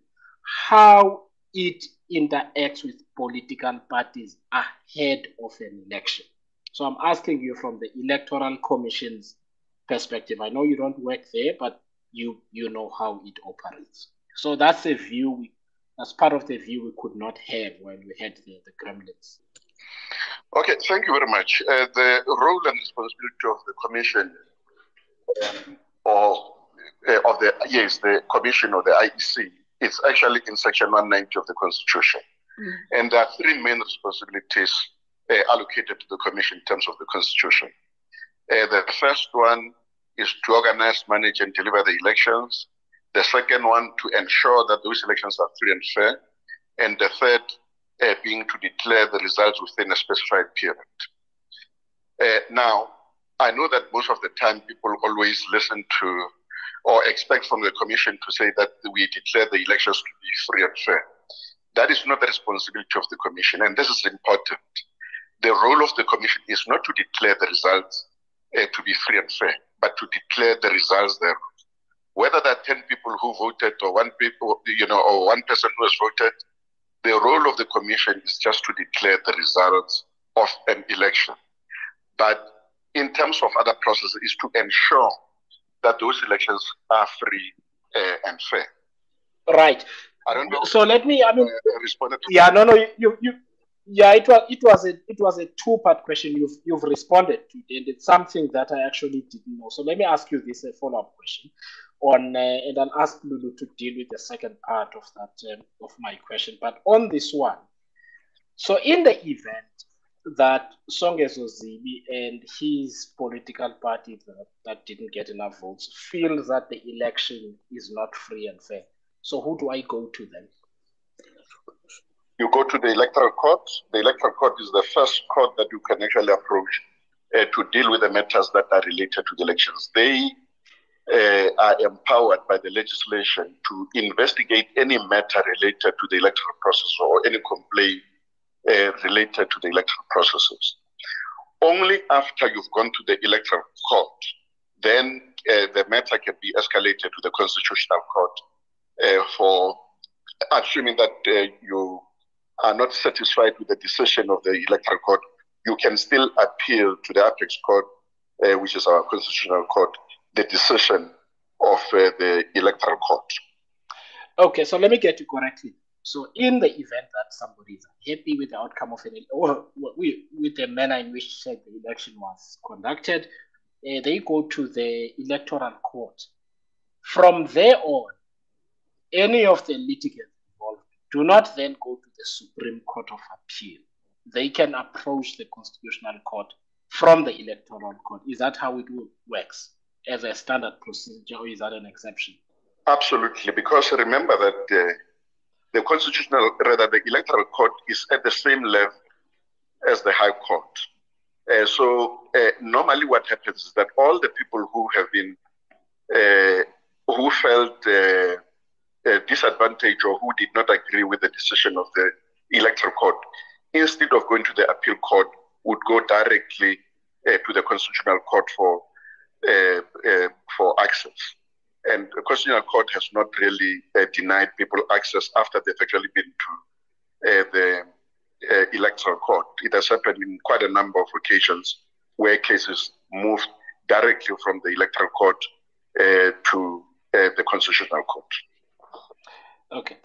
how it interacts with political parties ahead of an election. So I'm asking you from the Electoral Commission's perspective. I know you don't work there, but you know how it operates. So that's a view, that's part of the view we could not have when we had the Kremlins. Okay, thank you very much. The role and responsibility of the Commission, the Commission or the IEC, is actually in Section 190 of the Constitution. And there are three main responsibilities allocated to the Commission in terms of the Constitution. The first one is to organize, manage, and deliver the elections. The second one, to ensure that those elections are free and fair. And the third, being to declare the results within a specified period. Now, I know that most of the time people always listen to or expect from the Commission to say that we declare the elections to be free and fair. That is not the responsibility of the Commission, and this is important. The role of the Commission is not to declare the results to be free and fair, but to declare the results thereof. Whether there are 10 people who voted or one person who has voted, the role of the Commission is just to declare the results of an election. But in terms of other processes, is to ensure that those elections are free and fair. Right. I don't know. So let me. Responded to yeah. That. No. Yeah. It was a two-part question. You've responded to it, and it's something that I actually didn't know. So let me ask you this follow-up question on, and I'll ask Lulu to deal with the second part of that of my question. But on this one, so in the event that Songezo Zibi and his political party that didn't get enough votes feels that the election is not free and fair, so who do I go to then? You go to the Electoral Court. The Electoral Court is the first court that you can actually approach to deal with the matters that are related to the elections. They are empowered by the legislation to investigate any matter related to the electoral process or any complaint related to the electoral processes. Only after you've gone to the Electoral Court, then the matter can be escalated to the Constitutional Court for assuming that you are not satisfied with the decision of the Electoral Court. You can still appeal to the Apex Court, which is our Constitutional Court, the decision of the Electoral Court. Okay, so let me get you correctly. So in the event that somebody is unhappy with the outcome of with the manner in which the election was conducted, they go to the Electoral Court. From there on, any of the litigants involved do not then go to the Supreme Court of Appeal. They can approach the Constitutional Court from the Electoral Court. Is that how it works as a standard procedure, or is that an exception? Absolutely, because remember that the Electoral Court is at the same level as the High Court. So normally what happens is that all the people who have been, who felt disadvantaged or who did not agree with the decision of the Electoral Court, instead of going to the Appeal Court, would go directly to the Constitutional Court for access. And the Constitutional Court has not really denied people access after they've actually been to the Electoral Court. It has happened in quite a number of occasions where cases moved directly from the Electoral Court to the Constitutional Court. Okay,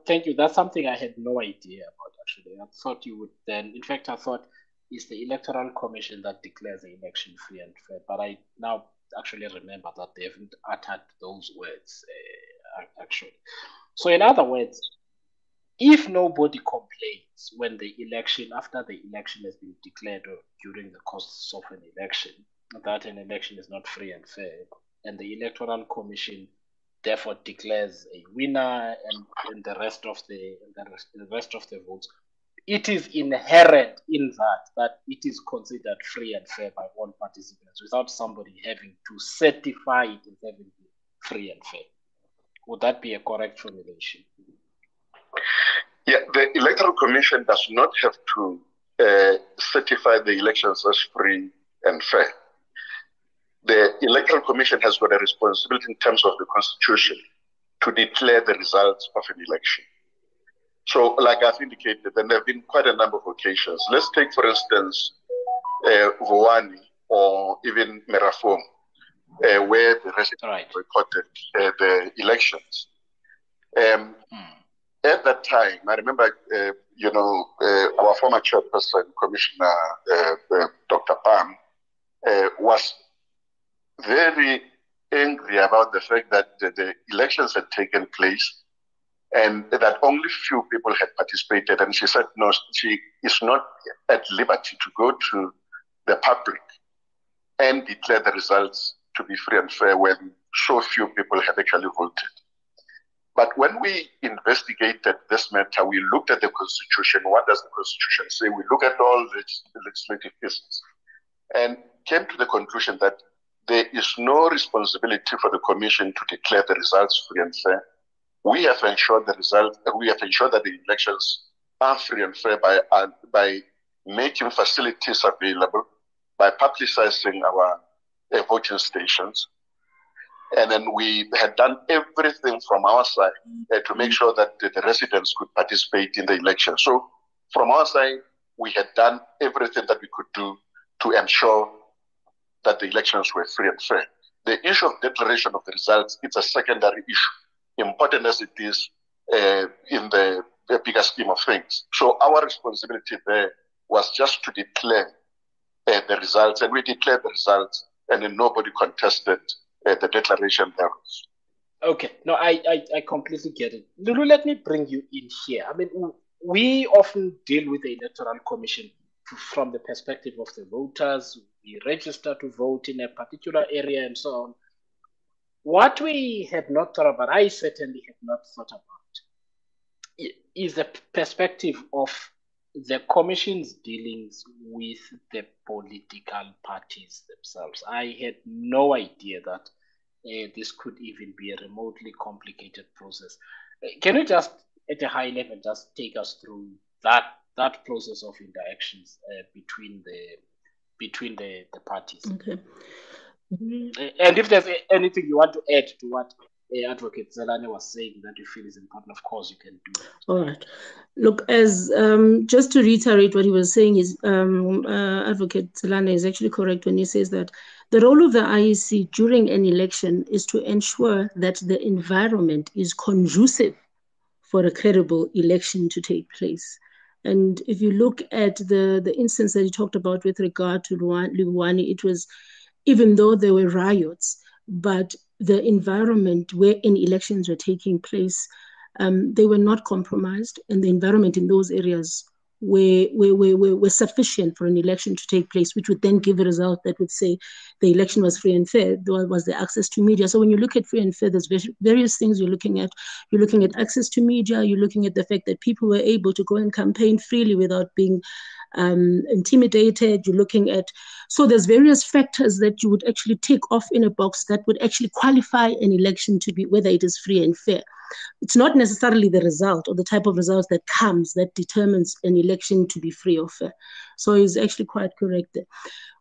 thank you. That's something I had no idea about, actually. I thought you would then, in fact, I thought it's the Electoral Commission that declares the election free and fair, but I now actually remember that they haven't uttered those words, actually. So in other words, if nobody complains when the election, after the election has been declared or during the course of an election, that an election is not free and fair, and the Electoral Commission therefore declares a winner and the rest of the votes, it is inherent in that it is considered free and fair by all participants without somebody having to certify it as having been free and fair. Would that be a correct formulation? Yeah, the Electoral Commission does not have to certify the elections as free and fair. The Electoral Commission has got a responsibility in terms of the Constitution to declare the results of an election. So, like I've indicated, and there have been quite a number of occasions. Let's take, for instance, Vuwani or even Merafong, where the residents boycotted the elections. At that time, I remember, our former chairperson, Commissioner Dr. Pam, was very angry about the fact that the elections had taken place and that only few people had participated. And she said, no, she is not at liberty to go to the public and declare the results to be free and fair when so few people had actually voted. But when we investigated this matter, we looked at the Constitution. What does the Constitution say? We look at all the legislative pieces and came to the conclusion that there is no responsibility for the Commission to declare the results free and fair. We have ensured the result. We have ensured that the elections are free and fair by making facilities available, by publicizing our voting stations. And then we had done everything from our side to make sure that the residents could participate in the election. So from our side, we had done everything that we could do to ensure that the elections were free and fair. The issue of declaration of the results, it's a secondary issue, important as it is in the bigger scheme of things. So our responsibility there was just to declare the results, and we declared the results, and then nobody contested the declaration thereof. Okay, no, I completely get it. Lulu, let me bring you in here. I mean, we often deal with the Electoral Commission from the perspective of the voters. We register to vote in a particular area and so on. What we had not thought about, I certainly had not thought about, is the perspective of the Commission's dealings with the political parties themselves. I had no idea that this could even be a remotely complicated process. Can you just, at a high level, just take us through that process of interactions between the parties? Okay. And if there's anything you want to add to what Advocate Tselane was saying that you feel is important, of course you can do that. All right. Look, as just to reiterate what he was saying is Advocate Tselane is actually correct when he says that the role of the IEC during an election is to ensure that the environment is conducive for a credible election to take place. And if you look at the instance that he talked about with regard to Vuwani, it was, even though there were riots, but the environment wherein elections were taking place, they were not compromised, and the environment in those areas were sufficient for an election to take place, which would then give a result that would say the election was free and fair. There was the access to media. So when you look at free and fair, there's various things you're looking at. You're looking at access to media. You're looking at the fact that people were able to go and campaign freely without being intimidated. You're looking at, so there's various factors that you would actually tick off in a box that would actually qualify an election to be whether it is free and fair. It's not necessarily the result or the type of results that comes that determines an election to be free or fair. So he's actually quite correct there.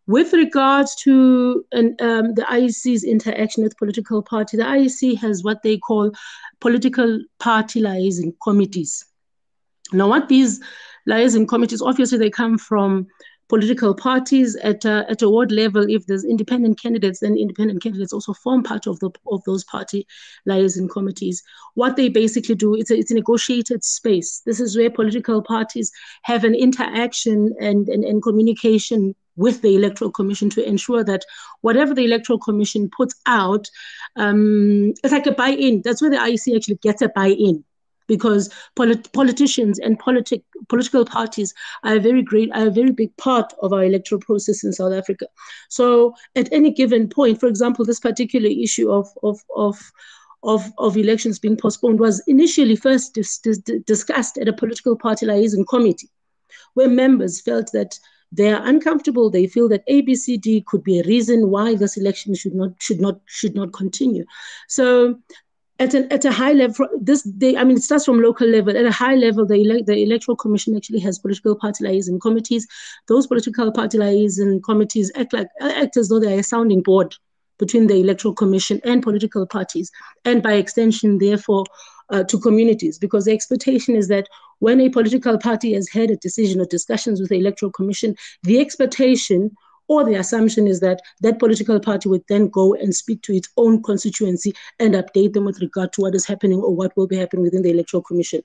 With regards to the IEC's interaction with political parties, the IEC has what they call political party liaison committees. Now, what these liaison committees, obviously they come from political parties at a ward level. If there's independent candidates, then independent candidates also form part of those party liaison committees. What they basically do, it's a negotiated space. This is where political parties have an interaction and communication with the Electoral Commission to ensure that whatever the Electoral Commission puts out, it's like a buy-in. That's where the IEC actually gets a buy-in, because politicians and political parties are a very big part of our electoral process in South Africa. So at any given point, for example, this particular issue of elections being postponed was initially first discussed at a political party liaison committee, where members felt that they are uncomfortable. They feel that ABCD could be a reason why this election should not continue. So At a high level, it starts from local level. At a high level, the Electoral Commission actually has political party liaison committees. Those political party liaison committees act as though they are a sounding board between the Electoral Commission and political parties, and by extension, therefore, to communities, because the expectation is that when a political party has had a decision or discussions with the Electoral Commission, the expectation or the assumption is that that political party would then go and speak to its own constituency and update them with regard to what is happening or what will be happening within the Electoral Commission.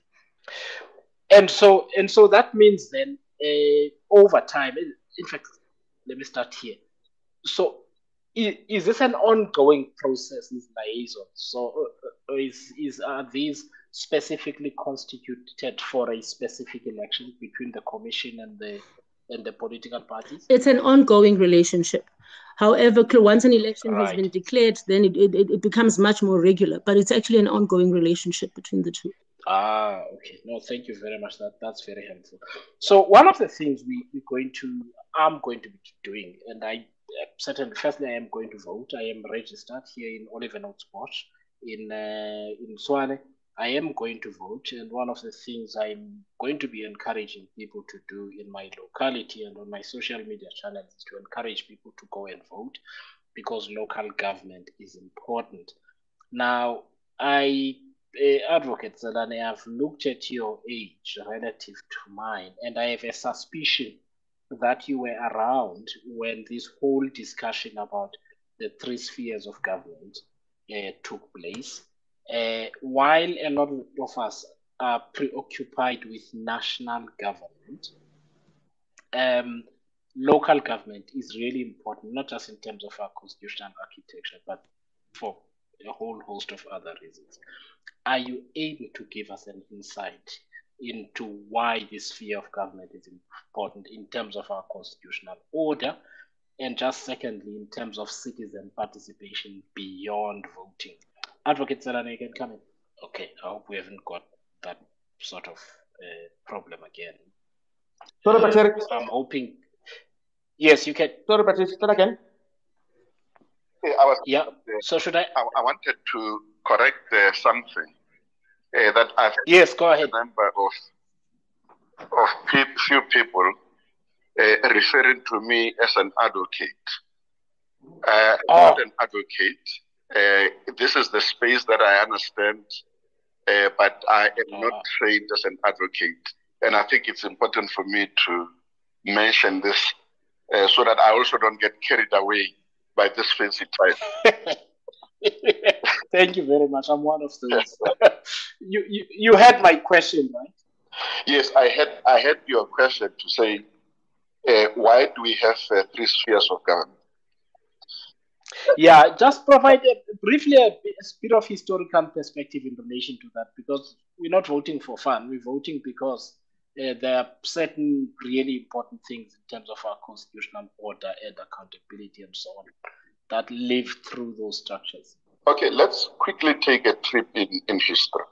And so that means then over time, in fact, let me start here. So is this an ongoing process, these liaisons? So are these specifically constituted for a specific election between the commission and the political parties? It's an ongoing relationship. However, once an election has been declared, then it becomes much more regular. But it's actually an ongoing relationship between the two. Okay. No, thank you very much. That's very helpful. So one of the things I'm going to be doing, and firstly, I am going to vote. I am registered here in Oliver Sport in Tselane. I am going to vote, and one of the things I'm going to be encouraging people to do in my locality and on my social media channels is to encourage people to go and vote, because local government is important. Now, Advocate Tselane, I've looked at your age relative to mine, and I have a suspicion that you were around when this whole discussion about the 3 spheres of government took place. While a lot of us are preoccupied with national government, local government is really important, not just in terms of our constitutional architecture, but for a whole host of other reasons. Are you able to give us an insight into why this sphere of government is important in terms of our constitutional order, and just secondly, in terms of citizen participation beyond voting? Advocate Tselane, you can come in. Okay, I hope we haven't got that sort of problem again. Sorry, Patrick. I'm hoping. Yes, you can. Sorry, Patrick, start again. So should I? I wanted to correct something that I've. Yes, go ahead. A number of few people referring to me as an advocate. Not an advocate. This is the space that I understand, but I am not trained as an advocate. And I think it's important for me to mention this so that I also don't get carried away by this fancy title. Thank you very much. I'm one of those. You had my question, right? Yes, I had your question to say, why do we have 3 spheres of government? Yeah, just provide briefly a bit of historical perspective in relation to that, because we're not voting for fun. We're voting because there are certain really important things in terms of our constitutional order and accountability and so on that live through those structures. Okay, let's quickly take a trip in history.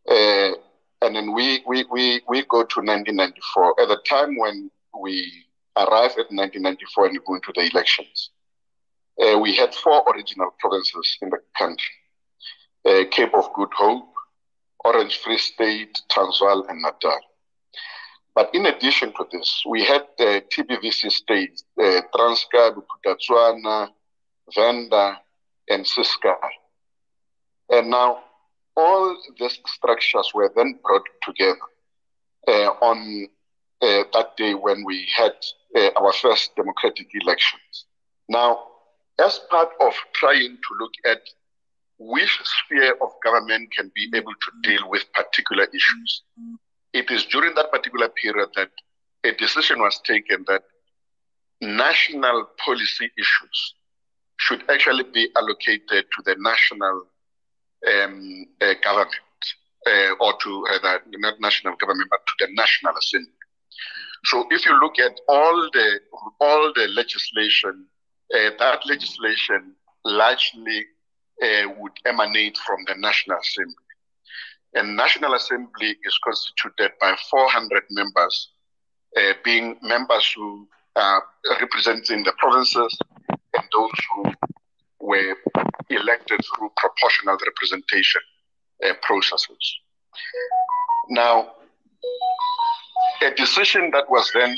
And then we go to 1994. At the time when we arrived at 1994 and we go into the elections, we had 4 original provinces in the country: Cape of Good Hope, Orange Free State, Transvaal, and Natal. But in addition to this, we had the TBVC states, Transkei, Bophuthatswana, Venda, and Ciskei. And now all these structures were then brought together on that day when we had our first democratic elections. Now, as part of trying to look at which sphere of government can be able to deal with particular issues, it is during that particular period that a decision was taken that national policy issues should actually be allocated to the national government, or to not national government, but to the National Assembly. So if you look at all the legislation, that legislation largely would emanate from the National Assembly. And National Assembly is constituted by 400 members, being members who are representing the provinces and those who were elected through proportional representation processes. Now, a decision that was then,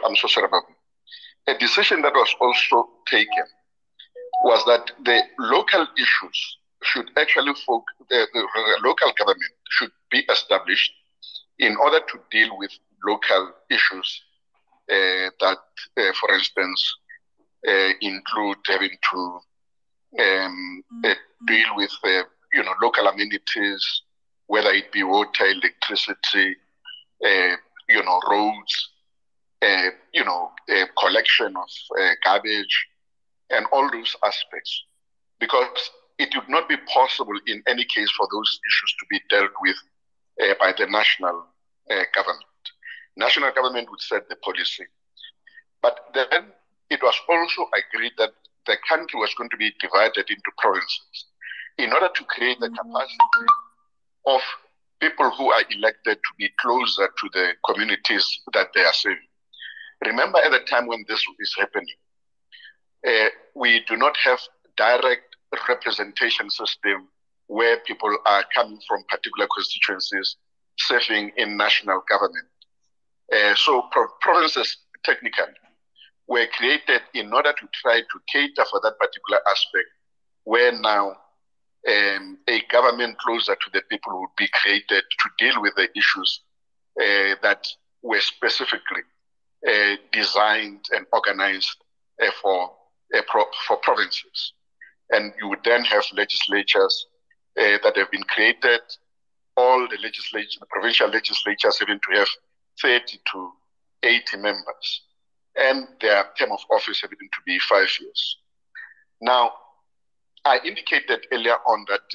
I'm so sorry about that. A decision that was also taken was that the local issues should actually, the local government should be established in order to deal with local issues that, for instance, include having to deal with, local amenities, whether it be water, electricity, roads, collection of garbage, and all those aspects, because it would not be possible in any case for those issues to be dealt with by the national government. National government would set the policy. But then it was also agreed that the country was going to be divided into provinces in order to create the capacity of people who are elected to be closer to the communities that they are serving. Remember, at the time when this is happening, we do not have direct representation system where people are coming from particular constituencies serving in national government. So provinces technically were created in order to try to cater for that particular aspect, where now a government closer to the people would be created to deal with the issues that were specifically designed and organized for provinces. And you would then have legislatures that have been created, all the provincial legislatures having to have 30 to 80 members, and their term of office having to be 5 years. Now, I indicated earlier on that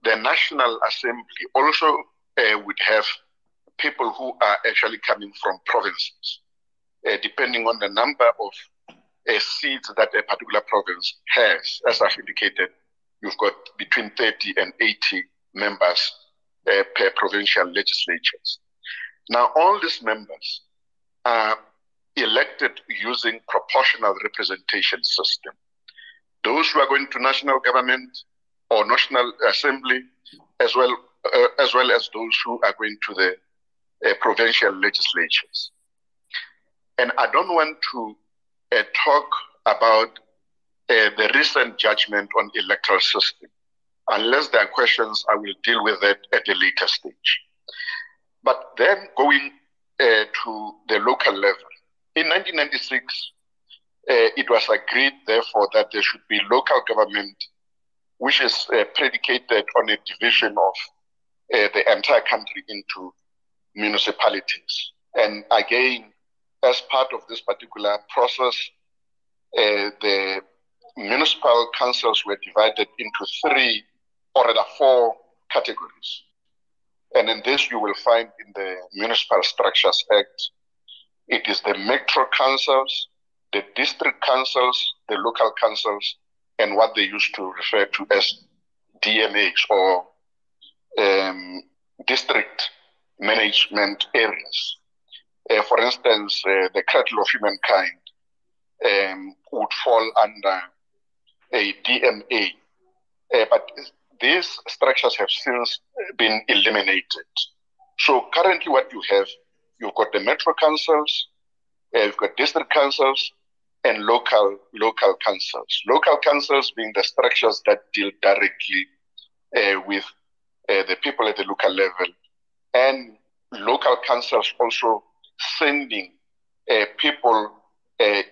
the National Assembly also would have people who are actually coming from provinces, depending on the number of seats that a particular province has. As I've indicated, you've got between 30 and 80 members per provincial legislatures. Now, all these members are elected using proportional representation system. Those who are going to national government or national assembly, as well as those who are going to the provincial legislatures. And I don't want to talk about the recent judgment on electoral system. Unless there are questions, I will deal with that at a later stage. But then going to the local level, in 1996, it was agreed, therefore, that there should be local government, which is predicated on a division of the entire country into municipalities. And again, as part of this particular process, the municipal councils were divided into 4 categories. And in this, you will find in the Municipal Structures Act, it is the metro councils, the district councils, the local councils, and what they used to refer to as DMAs, or district management areas. For instance, the Cradle of Humankind would fall under a DMA, but these structures have since been eliminated. So currently what you have, you've got the metro councils, you've got district councils, and local councils. Local councils being the structures that deal directly with the people at the local level, and local councils also sending people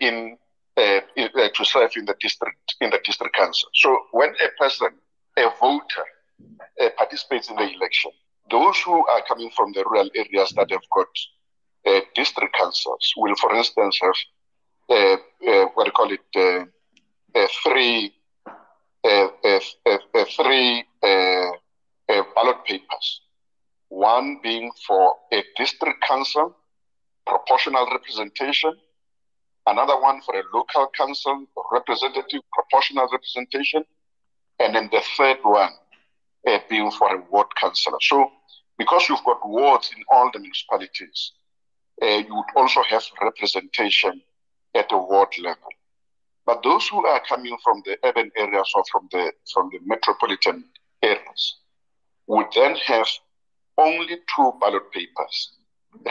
in to serve in the district council. So when a person, a voter, participates in the election, those who are coming from the rural areas that have got district councils will, for instance, have three ballot papers. One being for a district council, proportional representation. Another one for a local council, representative, proportional representation. And then the third one being for a ward councillor. So because you've got wards in all the municipalities, you would also have representation at a ward level. But those who are coming from the urban areas or from the metropolitan areas would then have only 2 ballot papers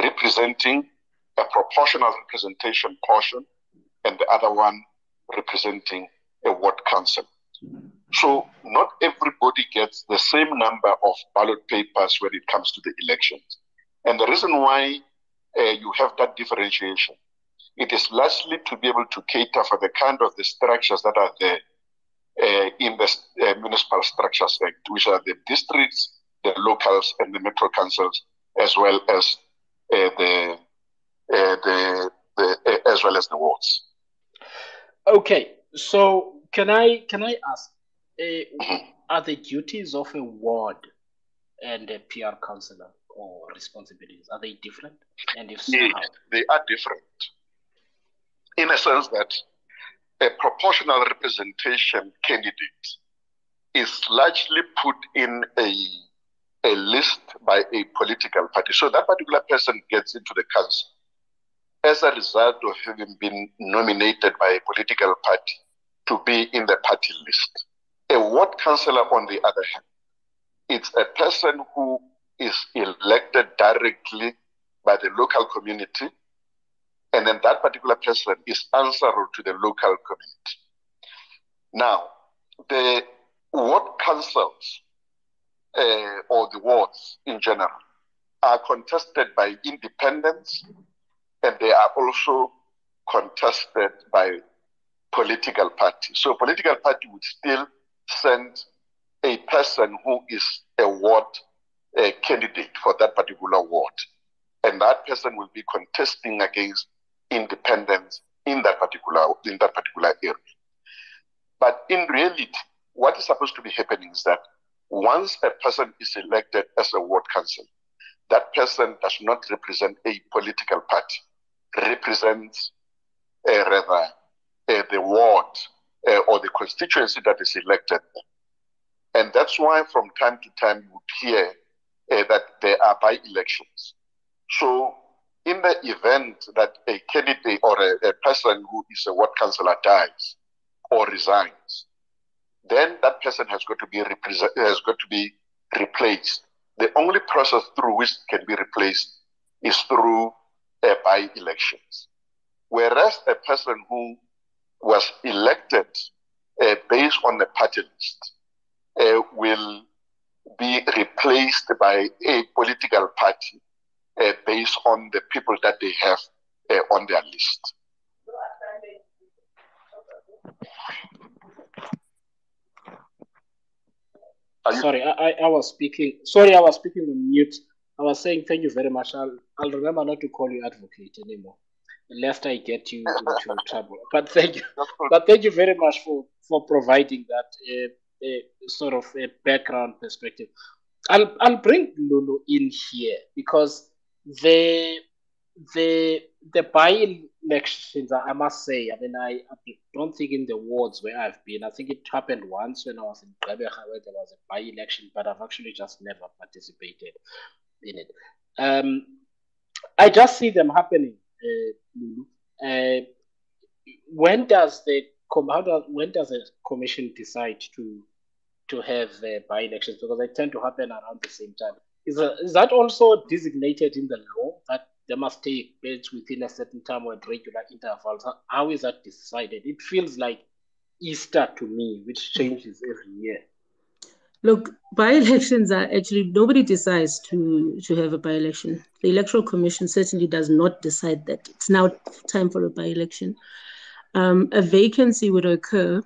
representing a proportional representation portion and the other one representing a ward council. So not everybody gets the same number of ballot papers when it comes to the elections. And the reason why you have that differentiation, it is largely to be able to cater for the kind of the structures that are there in the Municipal Structures Act, which are the districts, the locals, and the metro councils, as well as the wards. Okay, so can I ask, are the duties of a ward and a PR councillor or responsibilities, are they different? And if so, yes, how? They are different, in a sense that a proportional representation candidate is largely put in a list by a political party. So that particular person gets into the council as a result of having been nominated by a political party to be in the party list. A ward councillor, on the other hand, it's a person who is elected directly by the local community, and then that particular person is answerable to the local community. Now, the ward councils or the wards in general are contested by independents, and they are also contested by political parties. So a political party would still send a person who is a ward candidate for that particular ward, and that person will be contesting against independents in that particular area. But in reality, what is supposed to be happening is that once a person is elected as a ward council, that person does not represent a political party, represents the ward or the constituency that is elected. And that's why from time to time you would hear that there are by-elections. So in the event that a candidate or a person who is a ward councillor dies or resigns, then that person has got to be replaced. The only process through which it can be replaced is through by-elections. Whereas a person who was elected based on the party list will be replaced by a political party based on the people that they have on their list. Sorry, I was speaking. Sorry, I was speaking on mute. I was saying thank you very much. I'll remember not to call you advocate anymore, lest I get you into trouble. But thank you. But thank you very much for providing that sort of a background perspective. I'll bring Lulu in here because the by-elections, I must say, I mean, I don't think in the wards where I've been, I think it happened once when I was in Gqeberha where there was a by-election, but I've actually just never participated in it. I just see them happening, Lulu. When does the commission decide to have by-elections? Because they tend to happen around the same time. Is that also designated in the law that they must take place within a certain time or at regular intervals? How is that decided? It feels like Easter to me, which changes every year. Look, by-elections are actually, nobody decides to have a by-election. The Electoral Commission certainly does not decide that it's now time for a by-election. A vacancy would occur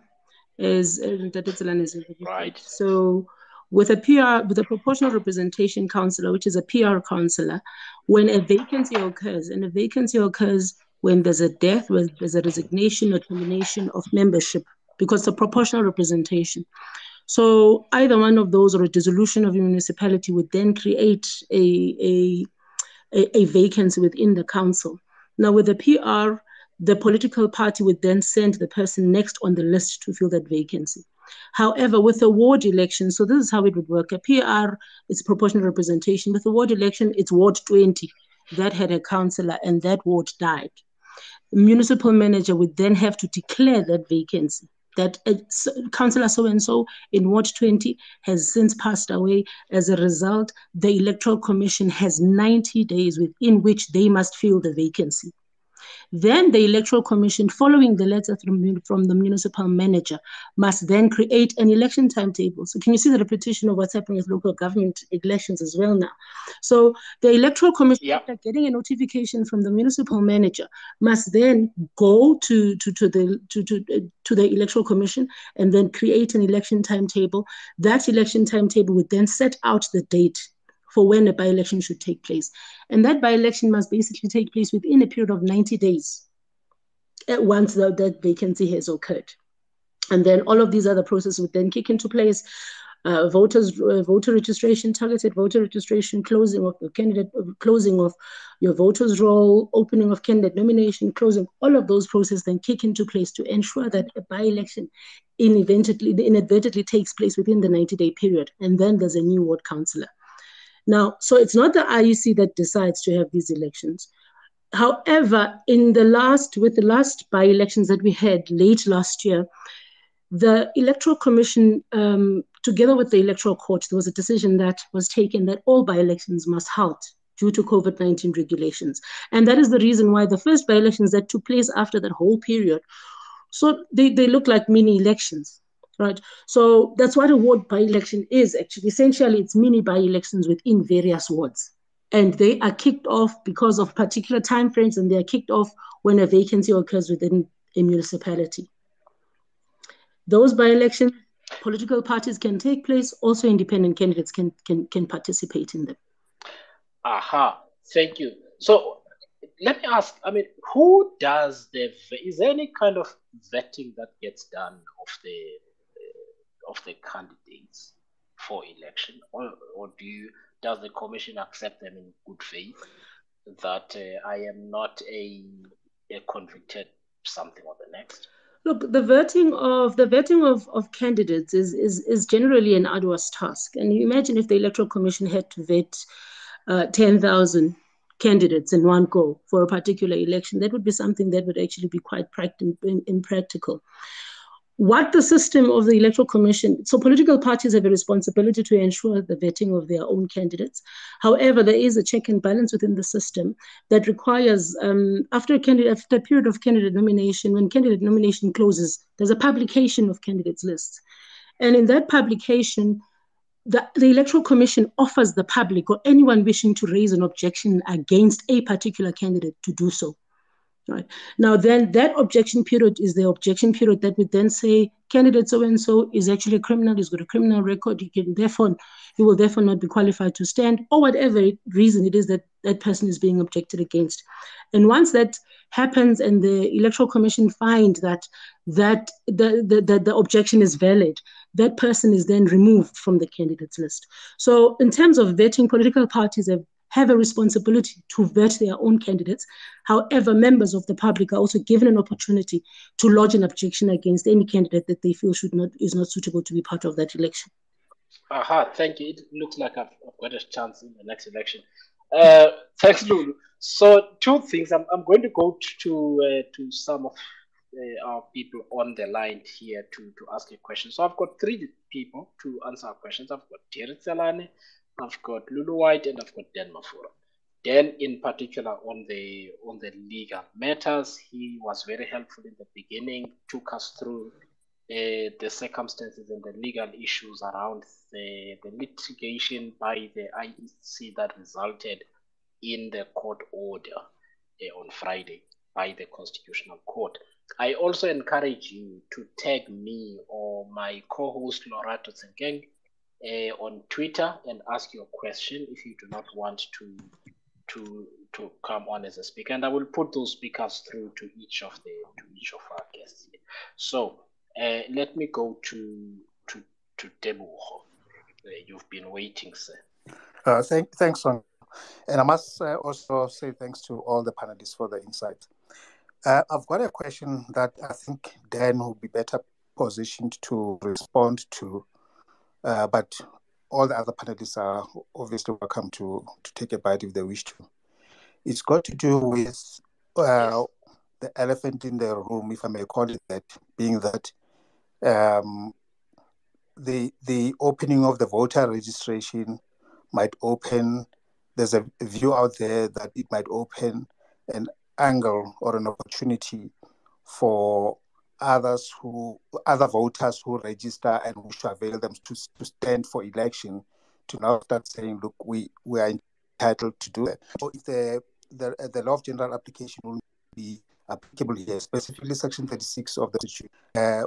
as Deputy Tselane is right. So with a proportional representation councillor, which is a PR councillor, when a vacancy occurs, and a vacancy occurs when there's a death, when there's a resignation or termination of membership, because the proportional representation. So either one of those or a dissolution of a municipality would then create a vacancy within the council. Now with the PR, the political party would then send the person next on the list to fill that vacancy. However, with the ward election, so this is how it would work. A PR is proportional representation. With the ward election, it's Ward 20 that had a councillor and that ward died. municipal manager would then have to declare that vacancy, that Councillor so-and-so in Ward 20 has since passed away. As a result, the Electoral Commission has 90 days within which they must fill the vacancy. Then the Electoral Commission, following the letter from the municipal manager, must then create an election timetable. So can you see the repetition of what's happening with local government elections as well now? So the Electoral Commission, after getting a notification from the municipal manager, must then go to the Electoral Commission and then create an election timetable. That election timetable would then set out the date for when a by-election should take place. And that by-election must basically take place within a period of 90 days once that vacancy has occurred. And then all of these other processes would then kick into place. Voter registration, targeted voter registration, closing of the candidate, closing of your voters' roll, opening of candidate nomination, closing, all of those processes then kick into place to ensure that a by-election inadvertently takes place within the 90-day period. And then there's a new ward councillor. Now, so it's not the IEC that decides to have these elections. However, with the last by-elections that we had late last year, the Electoral Commission, together with the Electoral Court, there was a decision that was taken that all by-elections must halt due to COVID-19 regulations. And that is the reason why the first by-elections that took place after that whole period, so they look like mini elections. Right. So that's what a ward by-election is actually. Essentially, it's mini by-elections within various wards. And they are kicked off because of particular timeframes, and they are kicked off when a vacancy occurs within a municipality. Those by-elections, political parties can take place, also independent candidates can participate in them. Aha, thank you. So let me ask, who does is there any kind of vetting that gets done of the candidates for election, or does the commission accept them in good faith that I am not a convicted something or the next? Look, the vetting of candidates is generally an arduous task. And you imagine if the Electoral Commission had to vet 10,000 candidates in one go for a particular election, that would be something that would actually be quite impractical. What the system of the Electoral Commission, so political parties have a responsibility to ensure the vetting of their own candidates. However, there is a check and balance within the system that requires, after a period of candidate nomination, when candidate nomination closes, there's a publication of candidates lists. And in that publication, the Electoral Commission offers the public or anyone wishing to raise an objection against a particular candidate to do so. Right. Now, then that objection period is the objection period that would then say candidate so-and-so is actually a criminal, he's got a criminal record, he will therefore not be qualified to stand, or whatever reason it is that that person is being objected against. And once that happens and the Electoral Commission find that the objection is valid, that person is then removed from the candidates list. So in terms of vetting, political parties have a responsibility to vet their own candidates. However, members of the public are also given an opportunity to lodge an objection against any candidate that they feel is not suitable to be part of that election. Aha, thank you. It looks like I've got a chance in the next election. Thanks, Lulu. So two things. I'm going to go to some of our people on the line here to ask a question. So I've got three people to answer our questions. I've got Tselane, I've got Lulu White, and I've got Dan Mafora. Dan, in particular, on the legal matters, he was very helpful in the beginning, took us through the circumstances and the legal issues around the litigation by the IEC that resulted in the court order on Friday by the Constitutional Court. I also encourage you to tag me or my co-host Lorato Tsenkeng on Twitter and ask your question if you do not want to come on as a speaker, and I will put those speakers through to each of our guests here. So let me go to Debuho. You've been waiting, sir. Thanks, Son. And I must also say thanks to all the panelists for the insight. I've got a question that I think Dan will be better positioned to respond to, but all the other panelists are obviously welcome to take a bite if they wish to. It's got to do with the elephant in the room, if I may call it that, being that the opening of the voter registration might open, there's a view out there that it might open an angle or an opportunity for other voters who register and who should avail them to stand for election to now start saying, look, we are entitled to do it. So if the law of general application will be applicable here, specifically Section 36 of the Constitution,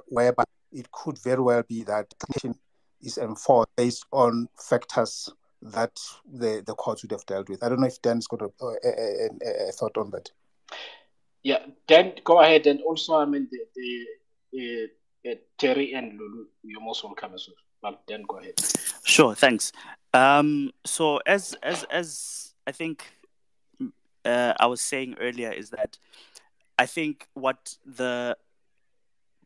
whereby it could very well be that the Commission is enforced based on factors that the courts would have dealt with. I don't know if Dan's got a thought on that. Yeah, Dan, go ahead. And also, I mean, Terry and Lulu, you're most welcome as well. But Dan, go ahead. Sure, thanks. So as I think I was saying earlier, is that I think what the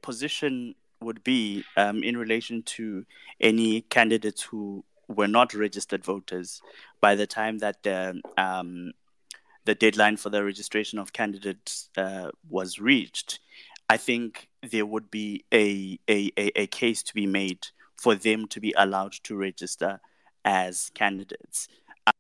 position would be in relation to any candidates who were not registered voters by the time that the deadline for the registration of candidates was reached, I think there would be a case to be made for them to be allowed to register as candidates.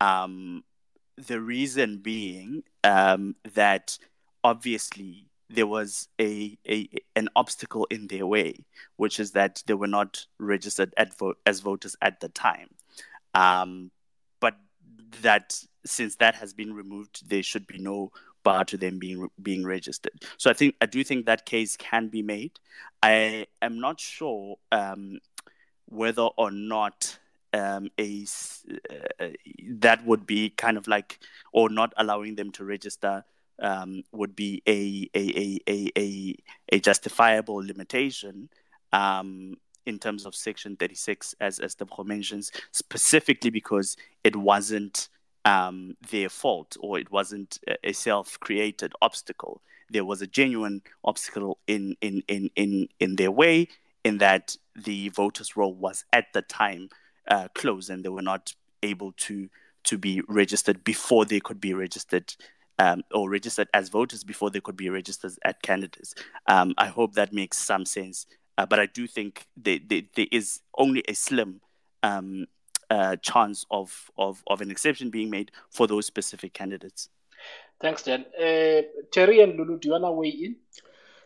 The reason being that obviously there was an obstacle in their way, which is that they were not registered as voters at the time. But that since that has been removed, there should be no bar to them being registered. So I do think that case can be made. I am not sure whether or not that would be kind of like, or not allowing them to register would be a justifiable limitation in terms of Section 36, as Tebogo mentions, specifically because it wasn't their fault, or it wasn't a self-created obstacle. There was a genuine obstacle in their way, in that the voters' roll was at the time closed, and they were not able to be registered before they could be registered, or registered as voters before they could be registered as candidates. I hope that makes some sense. But I do think there is only a slim chance of an exception being made for those specific candidates. Thanks, Dan. Terry and Lulu, do you want to weigh in?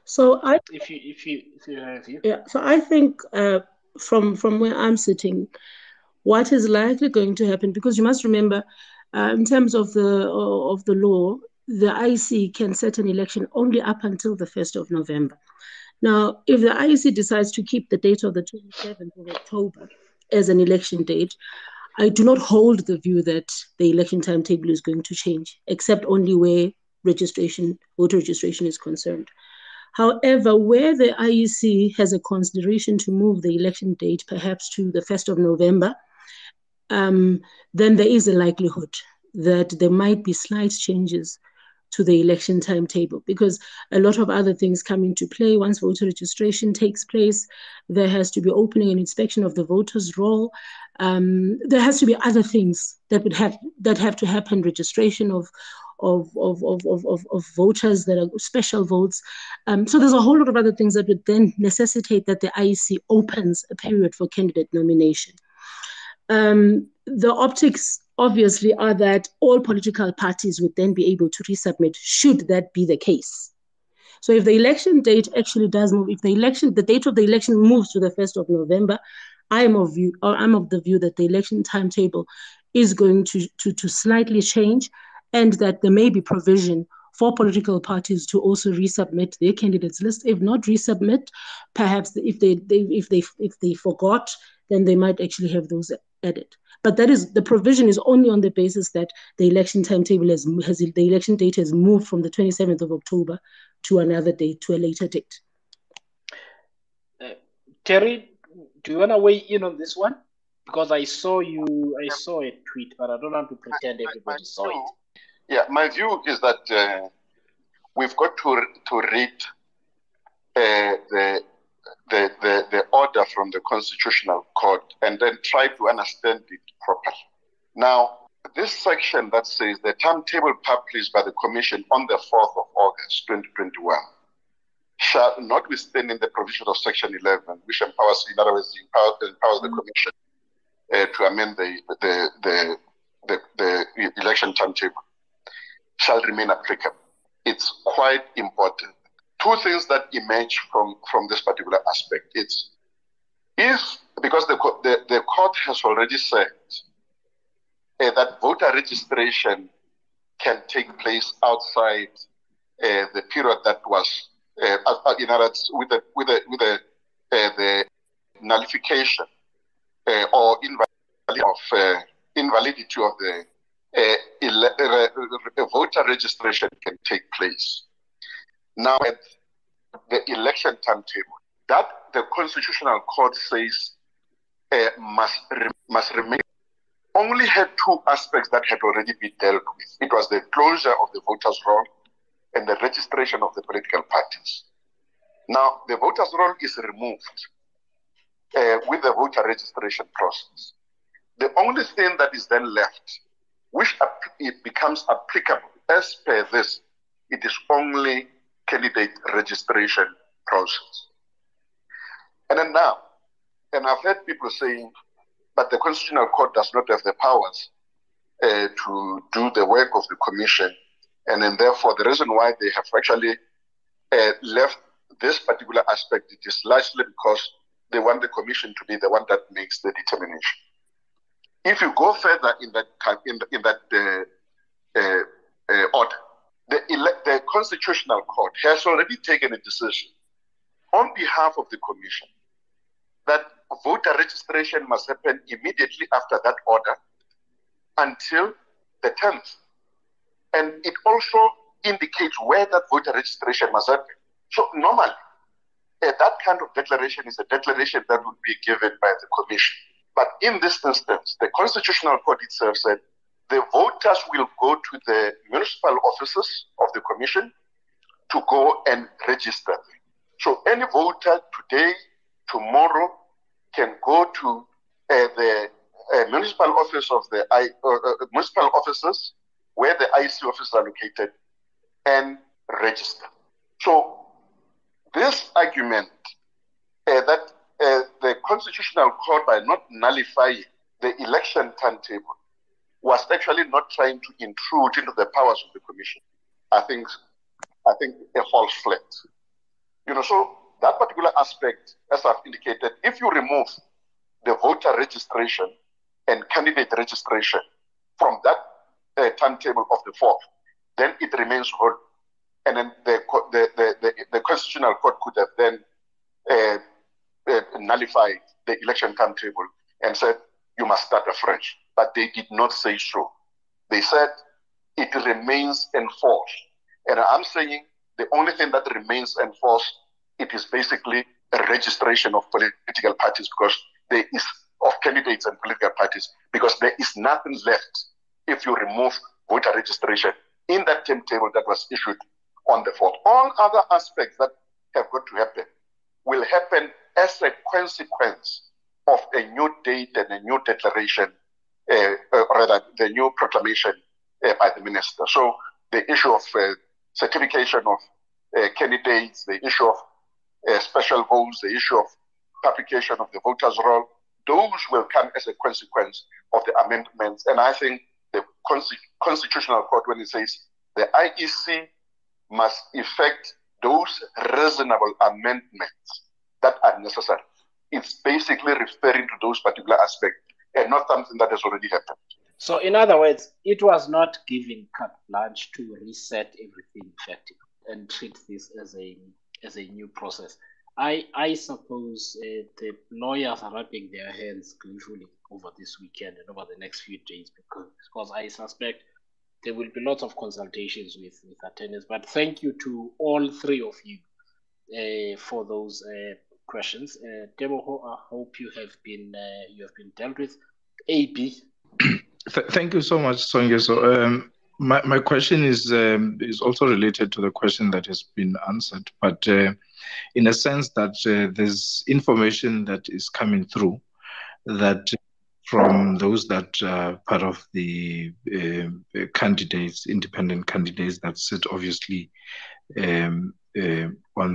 So if you have you. Yeah. So I think from where I'm sitting, what is likely going to happen, because you must remember, in terms of the law, the IEC can set an election only up until the 1st of November. Now, if the IEC decides to keep the date of the 27th of October as an election date, I do not hold the view that the election timetable is going to change, except only where voter registration is concerned. However, where the IEC has a consideration to move the election date perhaps to the 1st of November, then there is a likelihood that there might be slight changes to the election timetable, because a lot of other things come into play. Once voter registration takes place, there has to be opening and inspection of the voters' roll. There has to be other things that have to happen, registration of voters that are special votes. So there's a whole lot of other things that would then necessitate that the IEC opens a period for candidate nomination. The optics obviously are that all political parties would then be able to resubmit, should that be the case. So if the election date actually does move, if the date of the election moves to the 1st of November, I'm of the view that the election timetable is going to slightly change, and that there may be provision for political parties to also resubmit their candidates list. If not resubmit, perhaps if they forgot, then they might actually have those added. But the provision is only on the basis that the election timetable the election date has moved from the 27th of October to another date, to a later date. Terry, do you want to weigh in on this one? Because I saw a tweet, but I don't want to pretend everybody saw it. Yeah, my view is that we've got to read the order from the Constitutional Court and then try to understand it properly. Now, this section that says the timetable published by the Commission on the 4th of August 2021 shall, notwithstanding the provision of Section 11, which empowers, in other words, empowers the Commission to amend the election timetable, shall remain applicable. It's quite important. Two things that emerge from this particular aspect. It's because the court has already said that voter registration can take place outside the period that was, in other words, with the nullification or invalidity of the voter registration can take place. Now, at the election timetable, that the Constitutional Court says must remain, only had two aspects that had already been dealt with. It was the closure of the voters' roll and the registration of the political parties. Now, the voters' roll is removed with the voter registration process. The only thing that is then left, which it becomes applicable as per this, it is only candidate registration process. And then now, and I've heard people saying, but the Constitutional Court does not have the powers to do the work of the Commission, and then therefore the reason why they have actually left this particular aspect, it is largely because they want the Commission to be the one that makes the determination. If you go further in that order, the Constitutional Court has already taken a decision on behalf of the Commission that voter registration must happen immediately after that order until the 10th. And it also indicates where that voter registration must happen. So normally, that kind of declaration is a declaration that would be given by the Commission. But in this instance, the Constitutional Court itself said the voters will go to the municipal offices of the Commission to go and register. So any voter today, tomorrow, can go to the municipal office of the municipal offices where the IC offices are located and register. So this argument that the Constitutional Court, by not nullifying the election timetable, was actually not trying to intrude into the powers of the Commission, I think it falls flat. So that particular aspect, as I've indicated, if you remove the voter registration and candidate registration from that timetable of the 4th, then it remains whole. And then the Constitutional Court could have then nullified the election timetable and said, you must start afresh. But they did not say so. They said it remains enforced. And I'm saying the only thing that remains enforced, it is basically a registration of political parties, because there is, of candidates and political parties, because there is nothing left if you remove voter registration in that timetable that was issued on the 4th. All other aspects that have got to happen will happen as a consequence of a new date and a new declaration, or rather the new proclamation by the minister. So the issue of certification of candidates, the issue of special votes, the issue of publication of the voters' roll, those will come as a consequence of the amendments. And I think the Constitutional Court, when it says the IEC must effect those reasonable amendments that are necessary, it's basically referring to those particular aspects and not something that has already happened. So in other words, it was not giving carte blanche to reset everything effectively and treat this as a new process. I suppose the lawyers are wrapping their hands gleefully over this weekend and over the next few days, because I suspect there will be lots of consultations with attorneys. But thank you to all three of you for those questions. Teboho, I hope you have been dealt with. AB. Thank you so much, Songe. So my question is also related to the question that has been answered, but in a sense that there's information that is coming through that from those that are part of the candidates, independent candidates that sit obviously on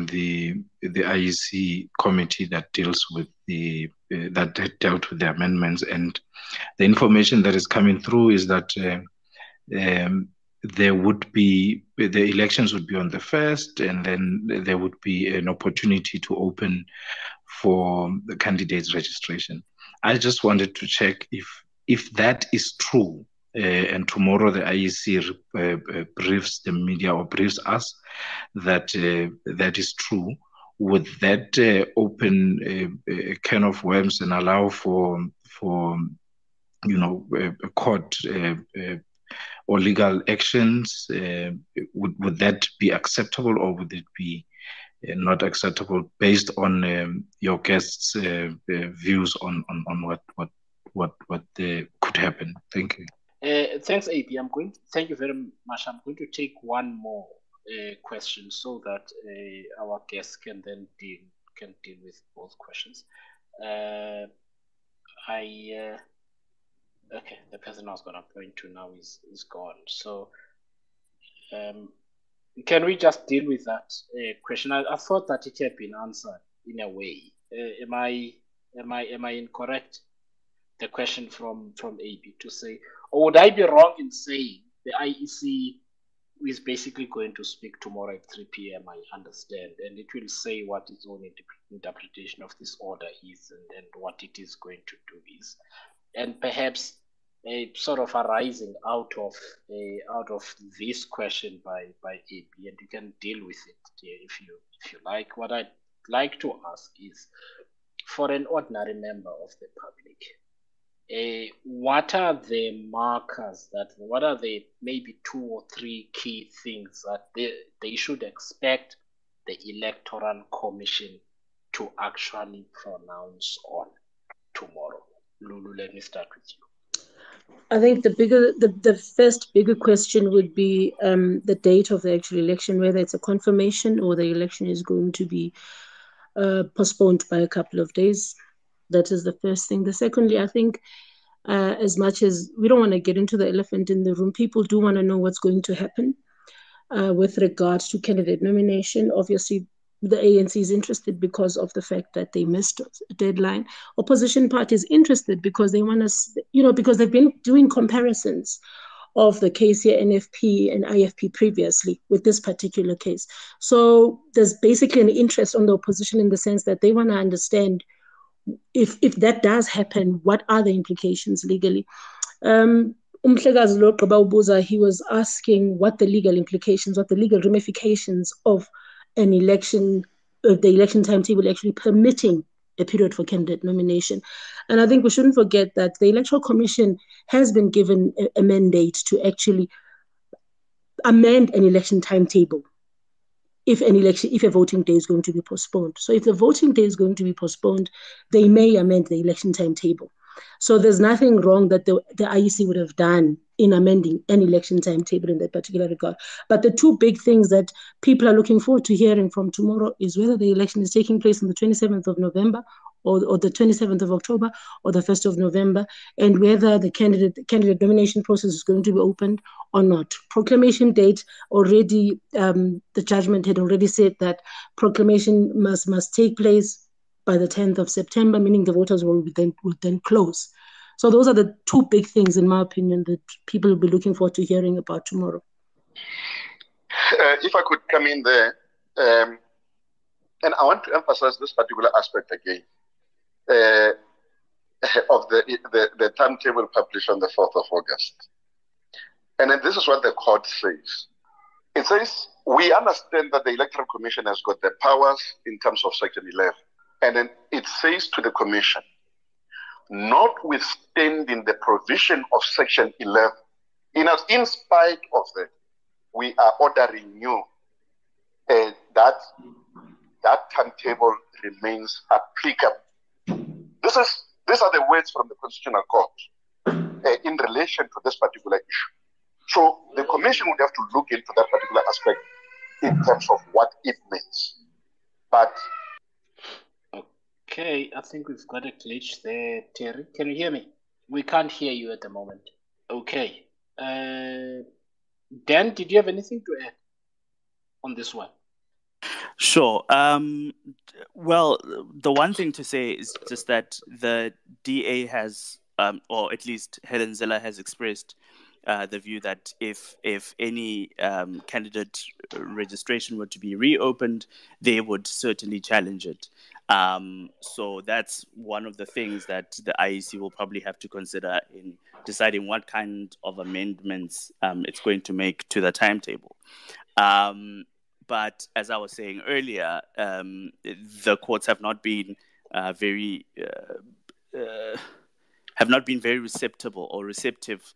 the IEC committee that deals with that dealt with the amendments. And the information that is coming through is that there would be, the elections would be on the 1st, and then there would be an opportunity to open for the candidates registration. I just wanted to check if that is true, and tomorrow the IEC briefs the media or briefs us that that is true. Would that open a can of worms and allow for a court or legal actions? Would that be acceptable, or would it be not acceptable based on your guests' views on what could happen? Thank you. Thanks, AB. Thank you very much. I'm going to take one more question so that our guests can then deal with both questions. Okay, the person I was going to point to now is gone. So can we just deal with that question? I thought that it had been answered in a way. Am I incorrect? The question from AB to say, or would I be wrong in saying the IEC is basically going to speak tomorrow at 3 p.m. I understand, and it will say what its own interpretation of this order is and what it is going to do is, and perhaps a sort of arising out of this question by AB, and you can deal with it if you like. What I'd like to ask is, for an ordinary member of the public, what are the markers what are the maybe 2 or 3 key things that they should expect the Electoral Commission to actually pronounce on tomorrow? Lulu, let me start with you. I think the first bigger question would be the date of the actual election, whether it's a confirmation or the election is going to be postponed by a couple of days. That is the first thing. The secondly, I think as much as we don't want to get into the elephant in the room, people do want to know what's going to happen with regards to candidate nomination. Obviously, the ANC is interested because of the fact that they missed a deadline. Opposition parties interested because they want us, because they've been doing comparisons of the case here, NFP and IFP previously with this particular case. So there's basically an interest on the opposition in the sense that they want to understand if that does happen, what are the implications legally? Umhlekazi lo Gqoba ubuza, he was asking what the legal implications, what the legal ramifications of an election, the election timetable actually permitting a period for candidate nomination. And I think we shouldn't forget that the Electoral Commission has been given a mandate to actually amend an election timetable if a voting day is going to be postponed. So if the voting day is going to be postponed, they may amend the election timetable. So there's nothing wrong that the IEC would have done in amending an election timetable in that particular regard. But the 2 big things that people are looking forward to hearing from tomorrow is whether the election is taking place on the 27th of November or the 27th of October or the 1st of November, and whether the candidate nomination process is going to be opened or not. Proclamation date, already the judgment had already said that proclamation must take place by the 10th of September, meaning the voters will then close. So those are the 2 big things, in my opinion, that people will be looking forward to hearing about tomorrow. If I could come in there, and I want to emphasize this particular aspect again, of the timetable published on the 4th of August. And then this is what the court says. It says, we understand that the Electoral Commission has got the powers in terms of Section 11. And then it says to the Commission, notwithstanding the provision of Section 11, in spite of that, we are ordering you that timetable remains applicable. These are the words from the Constitutional Court in relation to this particular issue. So the Commission would have to look into that particular aspect in terms of what it means. But okay, I think we've got a glitch there, Terry. Can you hear me? We can't hear you at the moment. Okay. Dan, did you have anything to add on this one? Sure. Well, the one thing to say is just that the DA has, or at least Helen Zille has expressed the view that if any candidate registration were to be reopened, they would certainly challenge it. So that's one of the things that the IEC will probably have to consider in deciding what kind of amendments it's going to make to the timetable. But as I was saying earlier, the courts have not been very receptive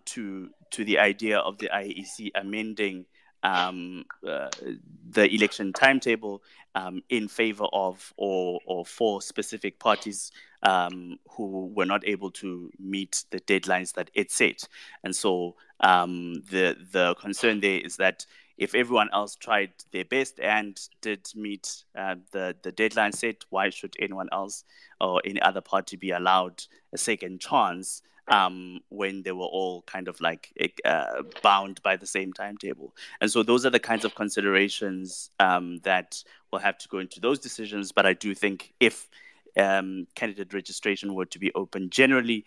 to the idea of the IEC amending the election timetable in favor of or for specific parties who were not able to meet the deadlines that it set. And so the concern there is that if everyone else tried their best and did meet the deadline set, why should anyone else or any other party be allowed a second chance when they were all kind of like bound by the same timetable? And so those are the kinds of considerations that will have to go into those decisions. But I do think if candidate registration were to be open generally,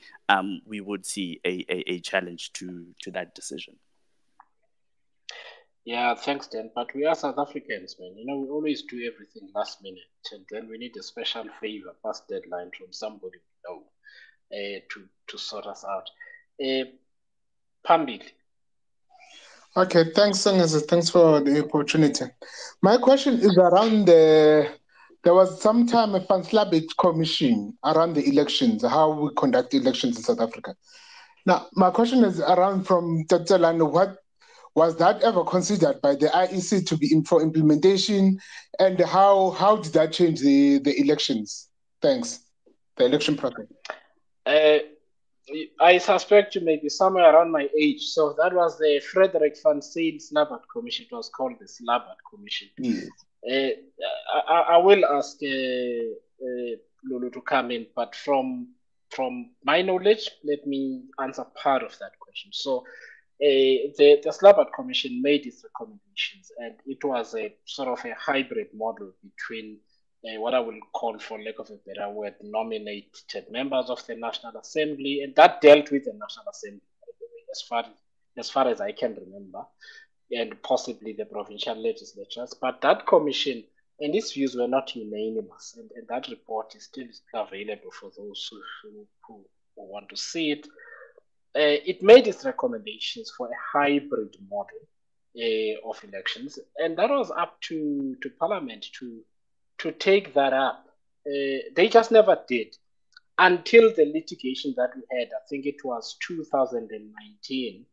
we would see a challenge to that decision. Yeah, thanks, Dan. But we are South Africans, man. You know, we always do everything last minute, and then we need a special favor, past deadline from somebody we know to sort us out. Pambil. Okay, thanks, Sangaz. Thanks for the opportunity. My question is around there was sometime a Fanslabit commission around the elections, how we conduct elections in South Africa. Now, my question is around from Tselane, what was that ever considered by the IEC to be for implementation, and how did that change the elections? Thanks. The election process. I suspect you may be somewhere around my age. So that was the Frederick van Zyl Slabbert Commission. It was called the Slabbert Commission. Yes. I will ask Lulu to come in, but from my knowledge, let me answer part of that question. So the Slabbert Commission made its recommendations, and it was a sort of a hybrid model between what I will call, for lack of a better word, nominated members of the National Assembly, and that dealt with the National Assembly, by the way, as far as I can remember, and possibly the provincial legislatures. But that commission and its views were not unanimous, and that report is still available for those who want to see it. It made its recommendations for a hybrid model of elections, and that was up to Parliament to take that up. They just never did until the litigation that we had. I think it was 2019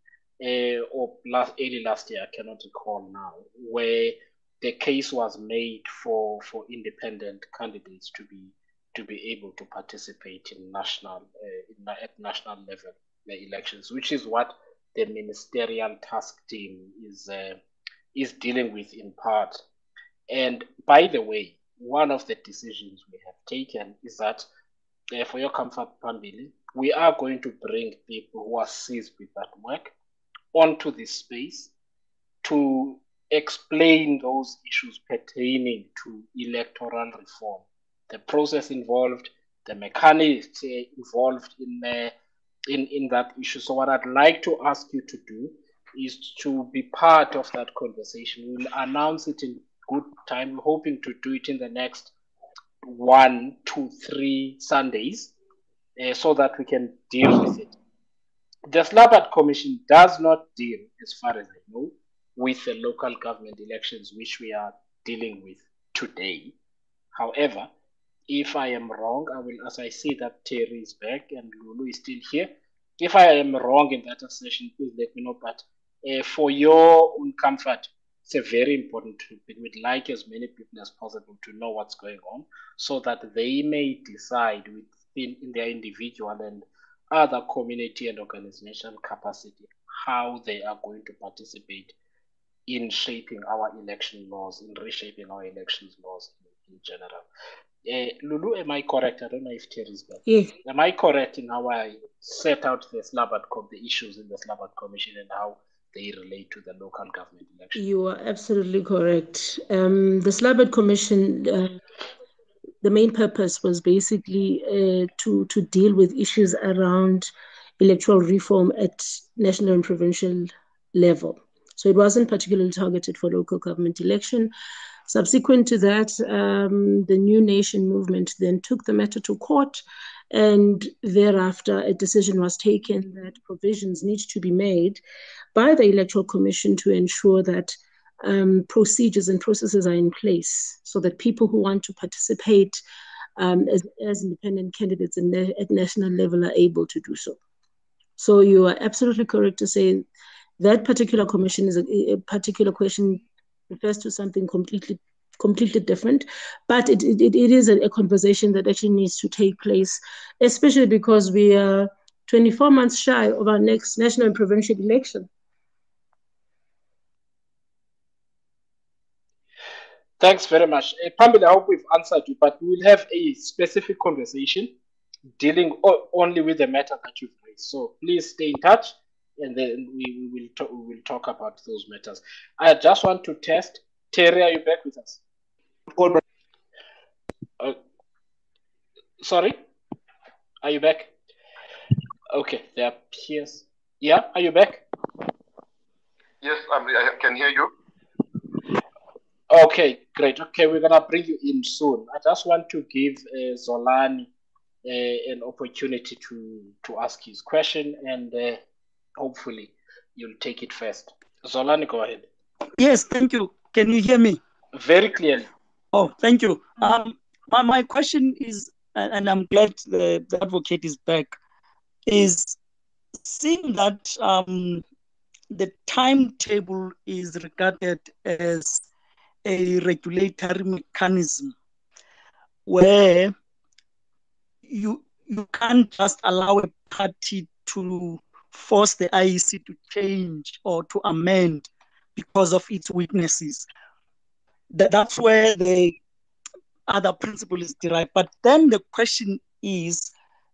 or early last year, I cannot recall now, where the case was made for independent candidates to be able to participate in at national level elections, which is what the ministerial task team is dealing with in part. And by the way, one of the decisions we have taken is that, for your comfort, Pambili, we are going to bring people who are seized with that work onto this space to explain those issues pertaining to electoral reform, the process involved, the mechanics involved in that issue. So what I'd like to ask you to do is to be part of that conversation. We'll announce it in good time. We're hoping to do it in the next 1, 2, 3 Sundays so that we can deal with it. The Slabbert Commission does not deal, as far as I know, with the local government elections, which we are dealing with today. However, if I am wrong, I will, as I see that Terry is back and Lulu is still here. If I am wrong in that assertion, please let me know. But for your own comfort, it's a very important topic. We'd like as many people as possible to know what's going on so that they may decide in their individual and other community and organizational capacity how they are going to participate in shaping our election laws, in reshaping our elections laws in general. Lulu, am I correct? I don't know if Terry is back. Yes. Am I correct in how I set out the issues in the Slabat Commission and how they relate to the local government election? You are absolutely correct. The Slabat Commission, the main purpose was basically to deal with issues around electoral reform at national and provincial level. So it wasn't particularly targeted for local government election. Subsequent to that, the New Nation movement then took the matter to court, and thereafter a decision was taken that provisions need to be made by the Electoral Commission to ensure that procedures and processes are in place so that people who want to participate as independent candidates at national level are able to do so. So you are absolutely correct to say that particular commission is a particular question refers to something completely different, but it is a conversation that actually needs to take place, especially because we are 24 months shy of our next national and provincial election. Thanks very much. Pamela, I hope we've answered you, but we will have a specific conversation dealing only with the matter that you've raised. So please stay in touch, and then we will talk about those matters. I just want to test. Terry, are you back with us? Sorry? Are you back? Okay, there appears. Yeah, are you back? Yes, I can hear you. Okay, great. Okay, we're going to bring you in soon. I just want to give Tselane an opportunity to ask his question, and hopefully you'll take it first. Tselane, go ahead. Yes, thank you. Can you hear me? Very clearly. Oh, thank you. My question is, and I'm glad the advocate is back, is seeing that the timetable is regarded as a regulatory mechanism where you can't just allow a party to force the IEC to change or to amend because of its weaknesses. That's where the other principle is derived. But then the question is,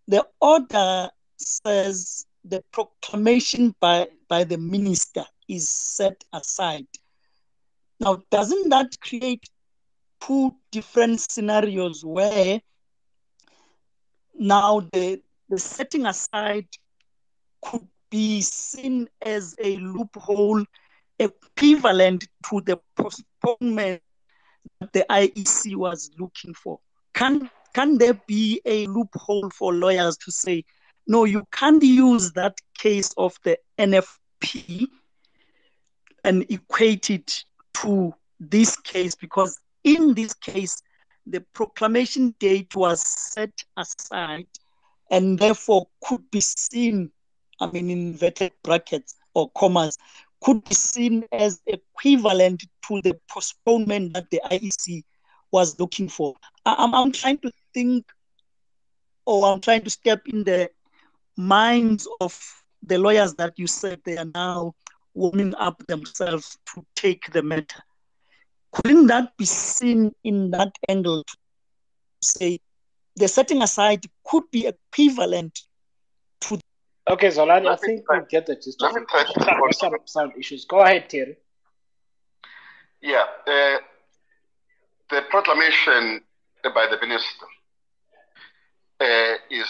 the order says the proclamation by the minister is set aside. Now, doesn't that create two different scenarios where now the setting aside could be seen as a loophole equivalent to the postponement that the IEC was looking for? Can there be a loophole for lawyers to say, no, you can't use that case of the NFP and equate it to this case, because in this case, the proclamation date was set aside and therefore could be seen, I mean, in inverted brackets or commas, could be seen as equivalent to the postponement that the IEC was looking for. I'm trying to think, or I'm trying to step in the minds of the lawyers that you said they are now warming up themselves to take the matter. Couldn't that be seen in that angle to say the setting aside could be equivalent to... Okay, Tselane, I think we'll get the gist of it. There's some sound issues. Go ahead, Terry. Yeah, the proclamation by the minister is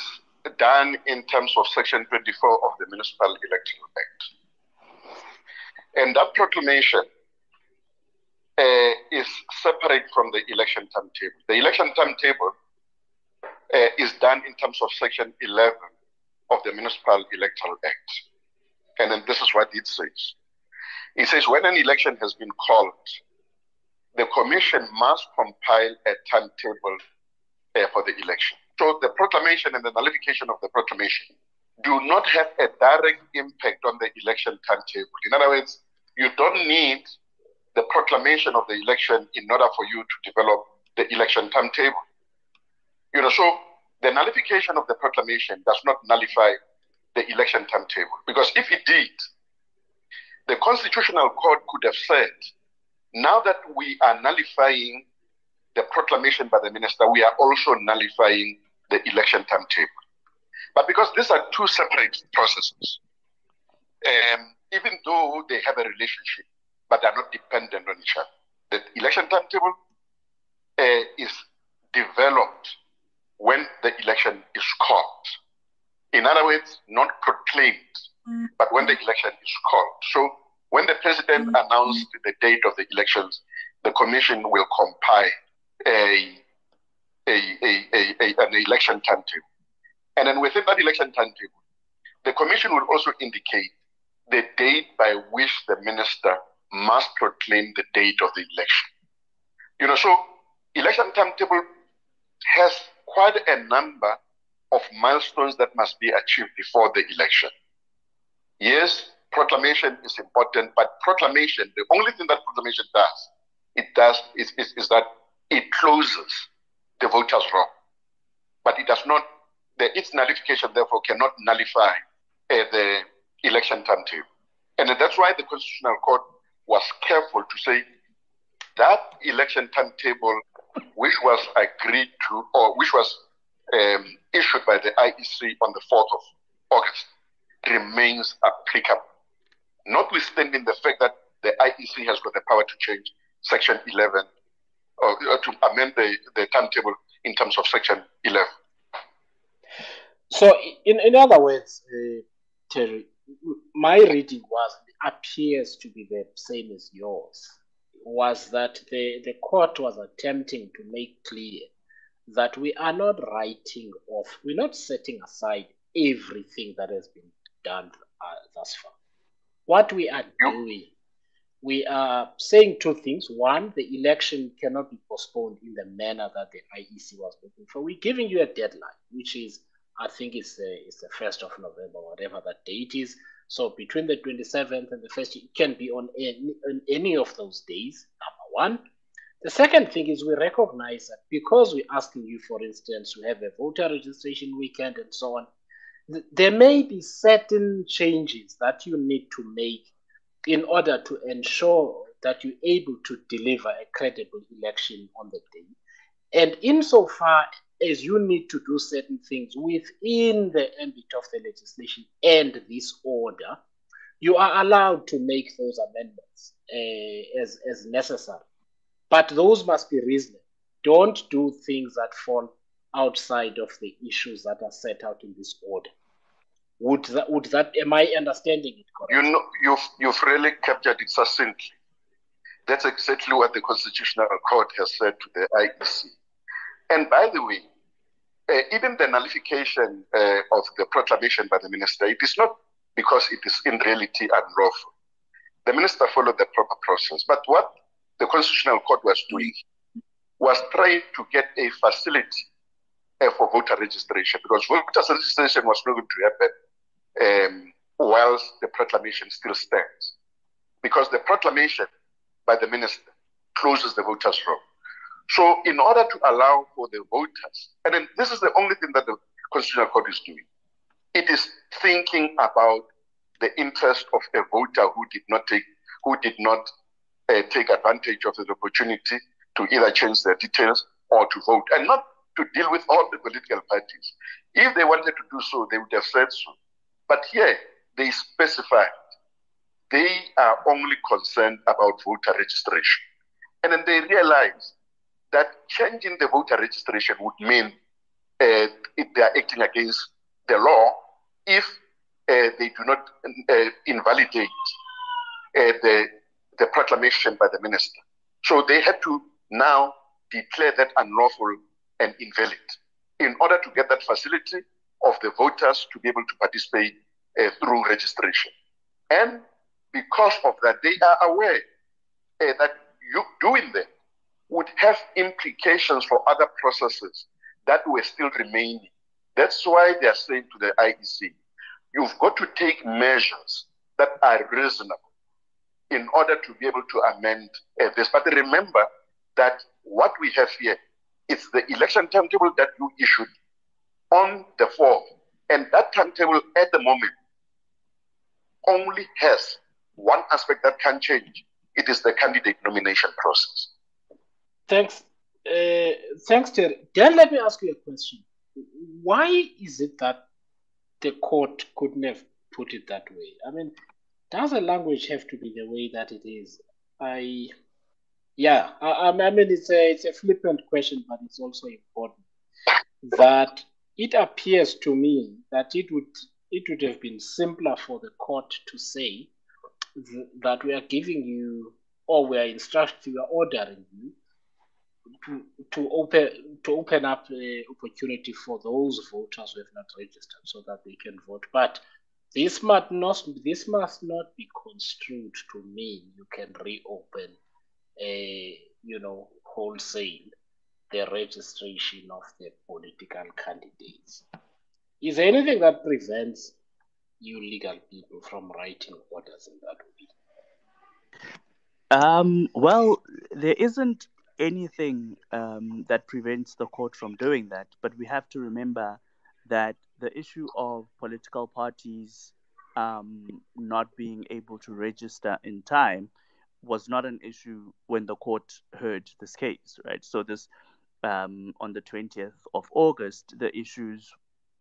done in terms of Section 24 of the Municipal Electoral Act. And that proclamation is separate from the election timetable. The election timetable is done in terms of Section 11 of the Municipal Electoral Act. And then this is what it says. It says when an election has been called, the commission must compile a timetable for the election. So the proclamation and the nullification of the proclamation do not have a direct impact on the election timetable. In other words, you don't need the proclamation of the election in order for you to develop the election timetable. So the nullification of the proclamation does not nullify the election timetable, because if it did, the Constitutional Court could have said, now that we are nullifying the proclamation by the minister, we are also nullifying the election timetable. But because these are two separate processes, even though they have a relationship, but are not dependent on each other, the election timetable is developed when the election is called. In other words, not proclaimed, but when the election is called. So when the president announced the date of the elections, the commission will compile an election timetable. And then within that election timetable, the commission will also indicate the date by which the minister must proclaim the date of the election. So election timetable has quite a number of milestones that must be achieved before the election. Yes, proclamation is important, but proclamation, the only thing that proclamation does is that it closes the voters' roll. But it does not, its nullification therefore cannot nullify the election timetable. And that's why the Constitutional Court was careful to say that election timetable which was agreed to, or which was issued by the IEC on the 4th of August, remains applicable, notwithstanding the fact that the IEC has got the power to change Section 11, or to amend the timetable in terms of Section 11. So, in other words, Terry, my reading appears to be the same as yours, was that the court was attempting to make clear that we are not writing off, we're not setting aside everything that has been done thus far. What we are doing, we are saying two things. One, the election cannot be postponed in the manner that the IEC was looking for. We're giving you a deadline, which is, I think it's the 1st of November, whatever that date is. So between the 27th and the 1st, it can be on any of those days, number one. The second thing is we recognize that because we're asking you, for instance, to have a voter registration weekend and so on, there may be certain changes that you need to make in order to ensure that you're able to deliver a credible election on the day. And insofar as you need to do certain things within the ambit of the legislation and this order, you are allowed to make those amendments as necessary. But those must be reasonable. Don't do things that fall outside of the issues that are set out in this order. Would that am I understanding it correctly? You've really captured it succinctly. That's exactly what the Constitutional Court has said to the IEC. And by the way, even the nullification of the proclamation by the minister, it is not because it is in reality unlawful. The minister followed the proper process. But what the Constitutional Court was doing was trying to get a facility for voter registration, because voter registration was not going to happen whilst the proclamation still stands. Because the proclamation by the minister closes the voters' roll. So in order to allow for the voters, and then this is the only thing that the Constitutional Court is doing, it is thinking about the interest of a voter who did not take advantage of the opportunity to either change their details or to vote, and not to deal with all the political parties. If they wanted to do so, they would have said so. But here, they specified they are only concerned about voter registration. And then they realized that changing the voter registration would mean they are acting against the law if they do not invalidate the proclamation by the minister. So they had to now declare that unlawful and invalid in order to get that facility of the voters to be able to participate through registration. And because of that, they are aware that you doing that would have implications for other processes that were still remaining. That's why they are saying to the IEC, you've got to take measures that are reasonable in order to be able to amend this. But remember that what we have here is the election timetable that you issued on the 4th. And that timetable at the moment only has one aspect that can change. It is the candidate nomination process. Thanks, Thanks, Terry. Dan, let me ask you a question. Why is it that the court couldn't have put it that way? I mean, does the language have to be the way that it is? I mean, it's a flippant question, but it's also important. That it appears to me that it would have been simpler for the court to say that we are giving you, or we are instructing, we are ordering you to open up the opportunity for those voters who have not registered so that they can vote. But this must not be construed to mean you can reopen wholesale the registration of the political candidates. Is there anything that prevents you legal people from writing orders in that way? Well, there isn't anything that prevents the court from doing that, but we have to remember that the issue of political parties not being able to register in time was not an issue when the court heard this case, right? So this on the 20th of August, the issues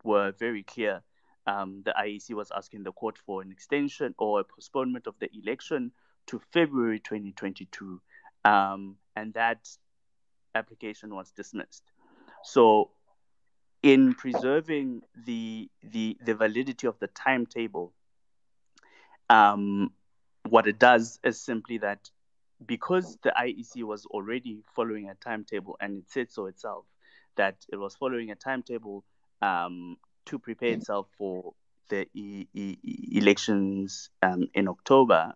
were very clear. The IEC was asking the court for an extension or a postponement of the election to February 2022, and that application was dismissed. So, in preserving the validity of the timetable, what it does is simply that because the IEC was already following a timetable, and it said so itself, that it was following a timetable to prepare itself for the elections in October,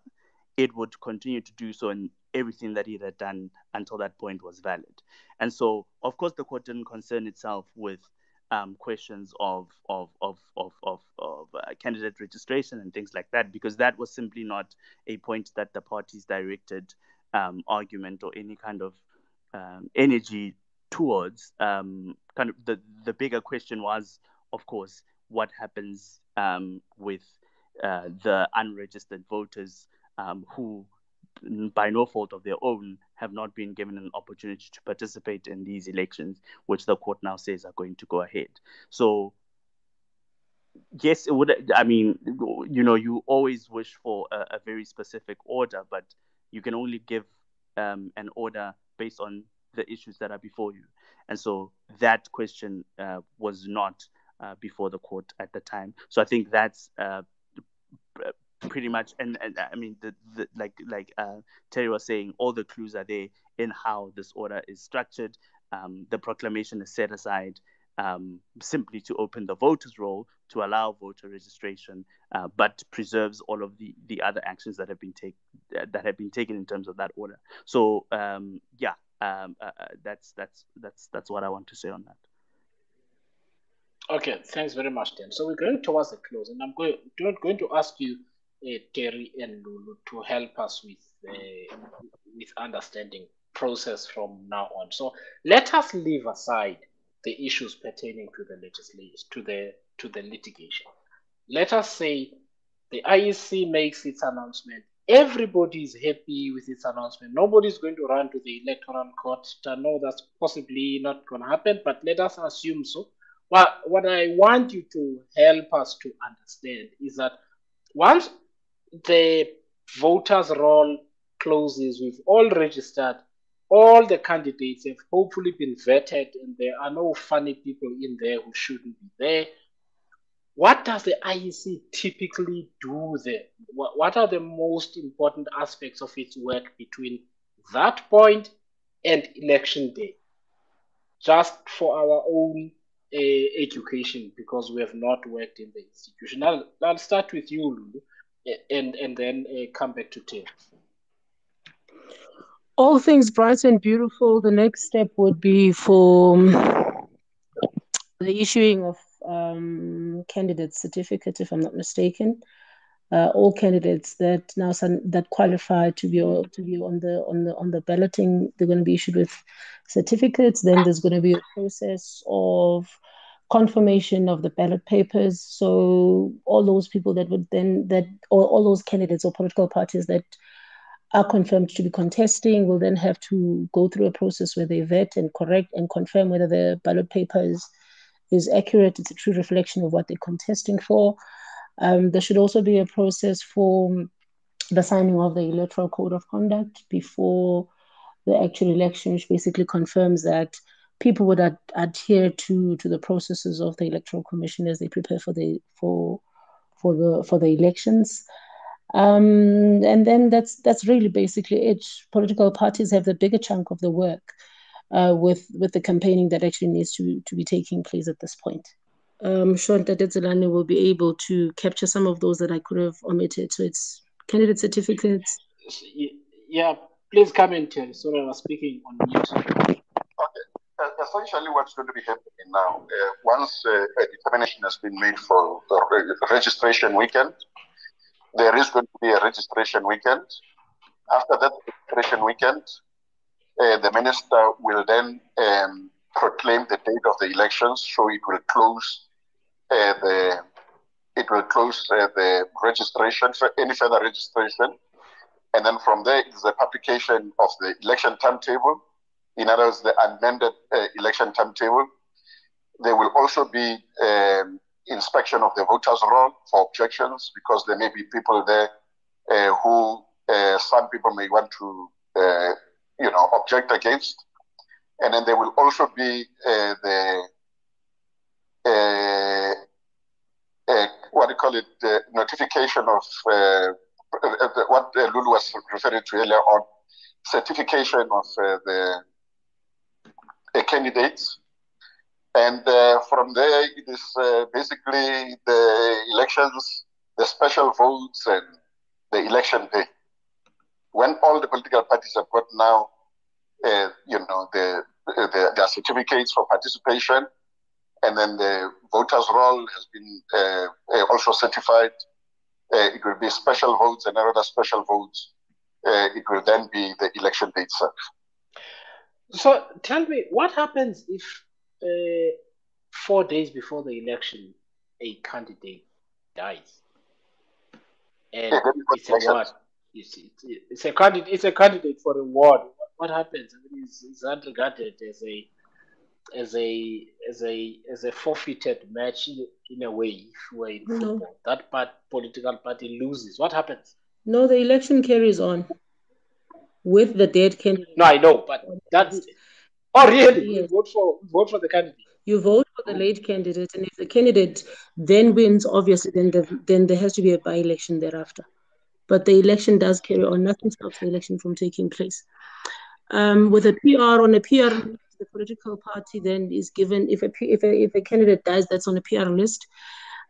it would continue to do so, and everything that it had done until that point was valid. And so, of course, the court didn't concern itself with questions of candidate registration and things like that, because that was simply not a point that the parties directed argument or any kind of energy towards. Kind of the bigger question was, of course, what happens with the unregistered voters who, by no fault of their own, have not been given an opportunity to participate in these elections, which the court now says are going to go ahead. So, yes, it would. I mean, you always wish for a very specific order, but you can only give an order based on the issues that are before you. And so that question was not before the court at the time. So I think that's pretty much, and I mean, like Terry was saying, all the clues are there in how this order is structured. The proclamation is set aside simply to open the voters roll to allow voter registration, but preserves all of the other actions that have been taken in terms of that order. So that's what I want to say on that. Okay, thanks very much, Dan. So we're going towards the close, and I'm going to ask you, Terry and Lulu, to help us with understanding process from now on. So let us leave aside the issues pertaining to the legislation, to the litigation. Let us say the IEC makes its announcement. Everybody is happy with its announcement. Nobody's going to run to the electoral court. I know that's possibly not going to happen, but let us assume so. Well, what I want you to help us to understand is that once the voters' roll closes, we've all registered, all the candidates have hopefully been vetted, and there are no funny people in there who shouldn't be there. What does the IEC typically do there? What are the most important aspects of its work between that point and election day? Just for our own education, because we have not worked in the institution. I'll start with you, Lulu, and then come back to Tim. All things bright and beautiful, the next step would be for the issuing of candidate certificate, if I'm not mistaken. All candidates that now that qualify to be on the balloting, they're going to be issued with certificates. Then there's going to be a process of confirmation of the ballot papers. So all those people that would then all those candidates or political parties that are confirmed to be contesting will then have to go through a process where they vet and correct and confirm whether the ballot paper is accurate, it's a true reflection of what they're contesting for. There should also be a process for the signing of the Electoral Code of Conduct before the actual election, which basically confirms that people would adhere to the processes of the Electoral Commission as they prepare for the elections. And then that's really basically it. Political parties have the bigger chunk of the work with the campaigning that actually needs to be taking place at this point. Sure that Tselane will be able to capture some of those that I could have omitted. So it's candidate certificates. Yeah, please comment here. Sorry, I was speaking on mute. Okay. Essentially, what's going to be happening now, once a determination has been made for the registration weekend, there is going to be a registration weekend. After that registration weekend, the minister will then proclaim the date of the elections, so it will close the registration for any further registration, and then from there is the publication of the election timetable. In other words, the amended election timetable. There will also be inspection of the voters' roll for objections, because there may be people there who some people may want to object against. And then there will also be the notification of what Lulu was referring to earlier on, certification of the candidates. And from there, it is basically the elections, the special votes, and the election day. When all the political parties have got now, their certificates for participation, and then the voters' roll has been also certified, it will be special votes and other special votes. It will then be the election day itself. So tell me, what happens if 4 days before the election, a candidate dies? And it's a ward. It's a candidate for a ward. What happens? I mean, is that regarded as a forfeited match in a way? If we're in football, that political party loses. What happens? No, the election carries on with the dead candidate. No, I know, but that's. Oh, really? Yes. You vote for the candidate. You vote for the late candidate, and if the candidate then wins, obviously, then there has to be a by-election thereafter. But the election does carry on. Nothing stops the election from taking place. With a PR on a PR list, the political party then is given, if a candidate dies that's on a PR list,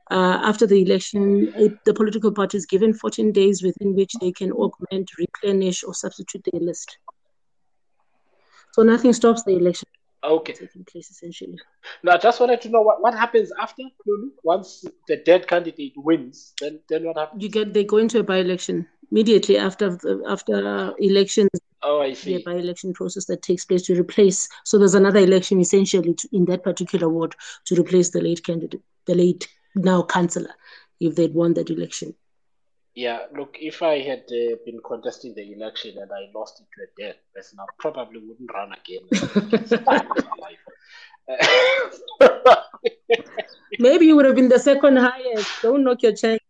after the election, the political party is given 14 days within which they can augment, replenish, or substitute their list. So nothing stops the election taking place, essentially. Now, I just wanted to know what happens after, Lulu? Once the dead candidate wins, then what happens? They go into a by-election immediately after elections. Oh, I see. The by-election process that takes place to replace. So there's another election essentially in that particular ward to replace the late candidate, the late now councillor, if they'd won that election. Yeah, look, if I had been contesting the election and I lost it to a dead person, I probably wouldn't run again. Maybe you would have been the second highest. Don't knock your chance.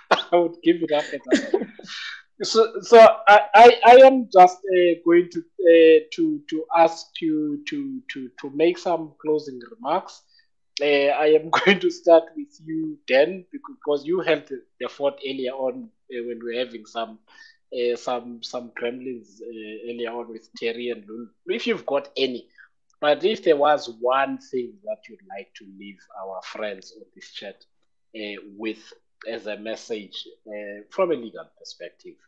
I would give it up at that. So I am just going to ask you to make some closing remarks. I am going to start with you, Dan, because you held the fort earlier on when we were having some gremlins earlier on with Terry and Lulu. If you've got any, but if there was one thing that you'd like to leave our friends on this chat with as a message from a legal perspective,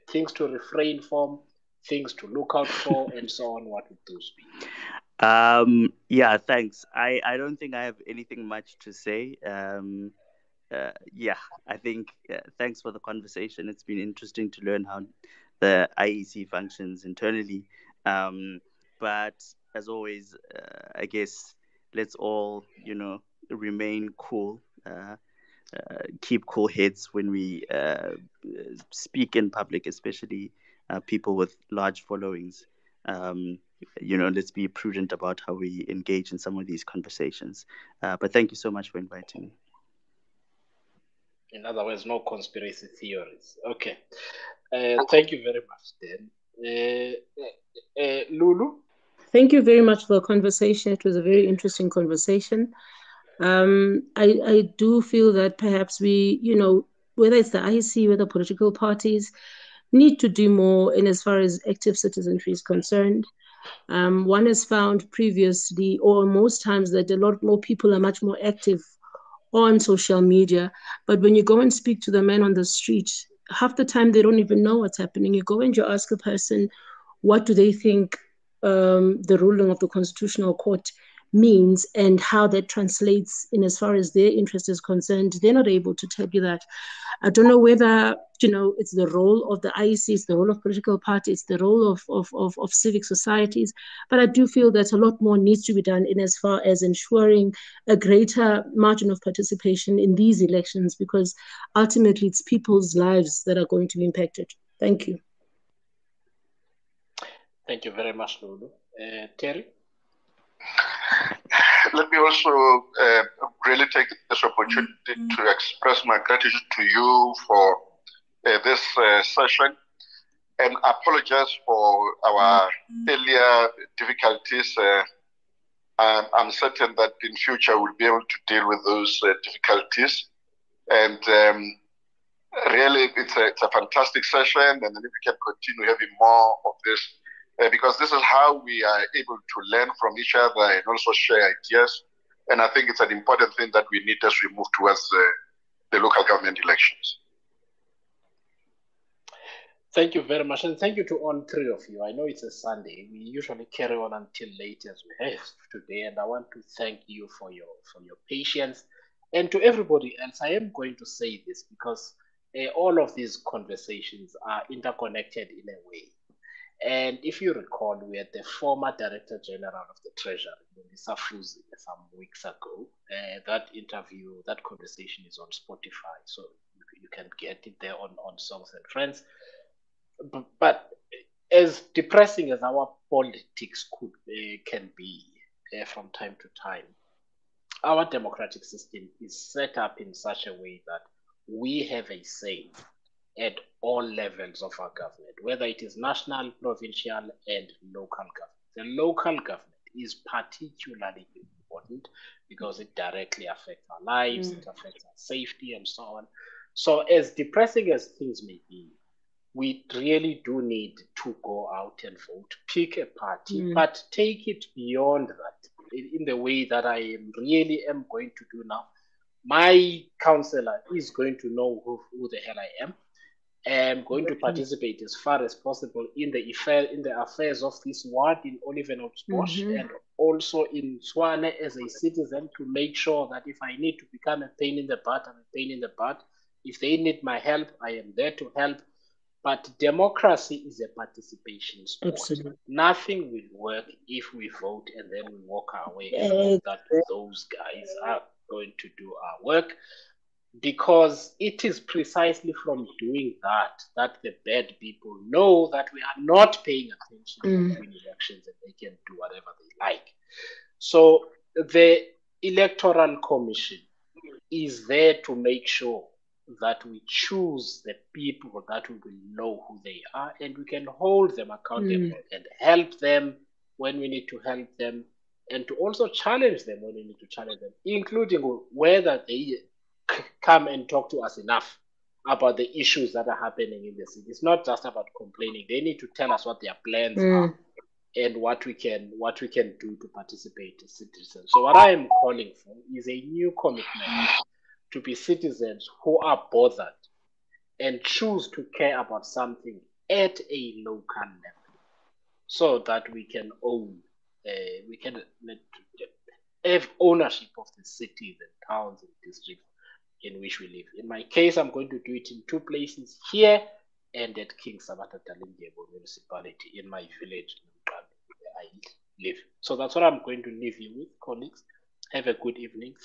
things to refrain from, things to look out for, and so on, what would those be? Yeah, thanks. I don't think I have anything much to say. I think thanks for the conversation. It's been interesting to learn how the IEC functions internally. But as always, I guess let's all, remain cool. keep cool heads when we speak in public, especially people with large followings. Let's be prudent about how we engage in some of these conversations. But thank you so much for inviting me. In other words, no conspiracy theories. Okay. Thank you very much, Dan. Lulu? Thank you very much for the conversation. It was a very interesting conversation. I do feel that perhaps we, whether it's the IEC, whether political parties, need to do more in as far as active citizenry is concerned. One has found previously, or most times, that a lot more people are much more active on social media. But when you go and speak to the men on the street, half the time they don't even know what's happening. You go and you ask a person, what do they think the ruling of the Constitutional Court means and how that translates in as far as their interest is concerned. They're not able to tell you that. I don't know whether, it's the role of the IEC, it's the role of political parties, it's the role of civic societies, but I do feel that a lot more needs to be done in as far as ensuring a greater margin of participation in these elections, because ultimately it's people's lives that are going to be impacted. Thank you. Thank you very much, Lulu. Terry? Let me also really take this opportunity to express my gratitude to you for this session and apologize for our earlier difficulties. I'm certain that in future we'll be able to deal with those difficulties. And really, it's a fantastic session, and then we can continue having more of this. Because this is how we are able to learn from each other and also share ideas. And I think it's an important thing that we need as we move towards the local government elections. Thank you very much. And thank you to all three of you. I know it's a Sunday. We usually carry on until late as we have today. And I want to thank you for your patience. And to everybody else, I am going to say this because all of these conversations are interconnected in a way. And if you recall, we had the former Director General of the Treasury, Mr. Fuzi, some weeks ago. That interview, that conversation is on Spotify, so you can get it there on Songs and Friends. But as depressing as our politics can be from time to time, our democratic system is set up in such a way that we have a say at all levels of our government, whether it is national, provincial, and local government. The local government is particularly important because it directly affects our lives, it affects our safety, and so on. So as depressing as things may be, we really do need to go out and vote, pick a party, but take it beyond that in the way that I really am going to do now. My councillor is going to know who the hell I am. I'm going to participate as far as possible in the affairs of this ward in Olivenhoutbosch and also in Tselane as a citizen to make sure that if I need to become a pain in the butt, I'm a pain in the butt. If they need my help, I am there to help. But democracy is a participation sport. Absolutely. Nothing will work if we vote and then we walk our way and hope that those guys are going to do our work. Because it is precisely from doing that the bad people know that we are not paying attention between elections and they can do whatever they like. So the Electoral Commission is there to make sure that we choose the people that we will know who they are and we can hold them accountable and help them when we need to help them and to also challenge them when we need to challenge them, including whether they come and talk to us enough about the issues that are happening in the city. It's not just about complaining. They need to tell us what their plans are and what we can do to participate as citizens. So what I am calling for is a new commitment to be citizens who are bothered and choose to care about something at a local level so that we can have ownership of the cities and towns and districts in which we live. In my case, I'm going to do it in two places, here and at King Sabata Dalingebo municipality in my village where I live. So that's what I'm going to leave you with, colleagues. Have a good evening.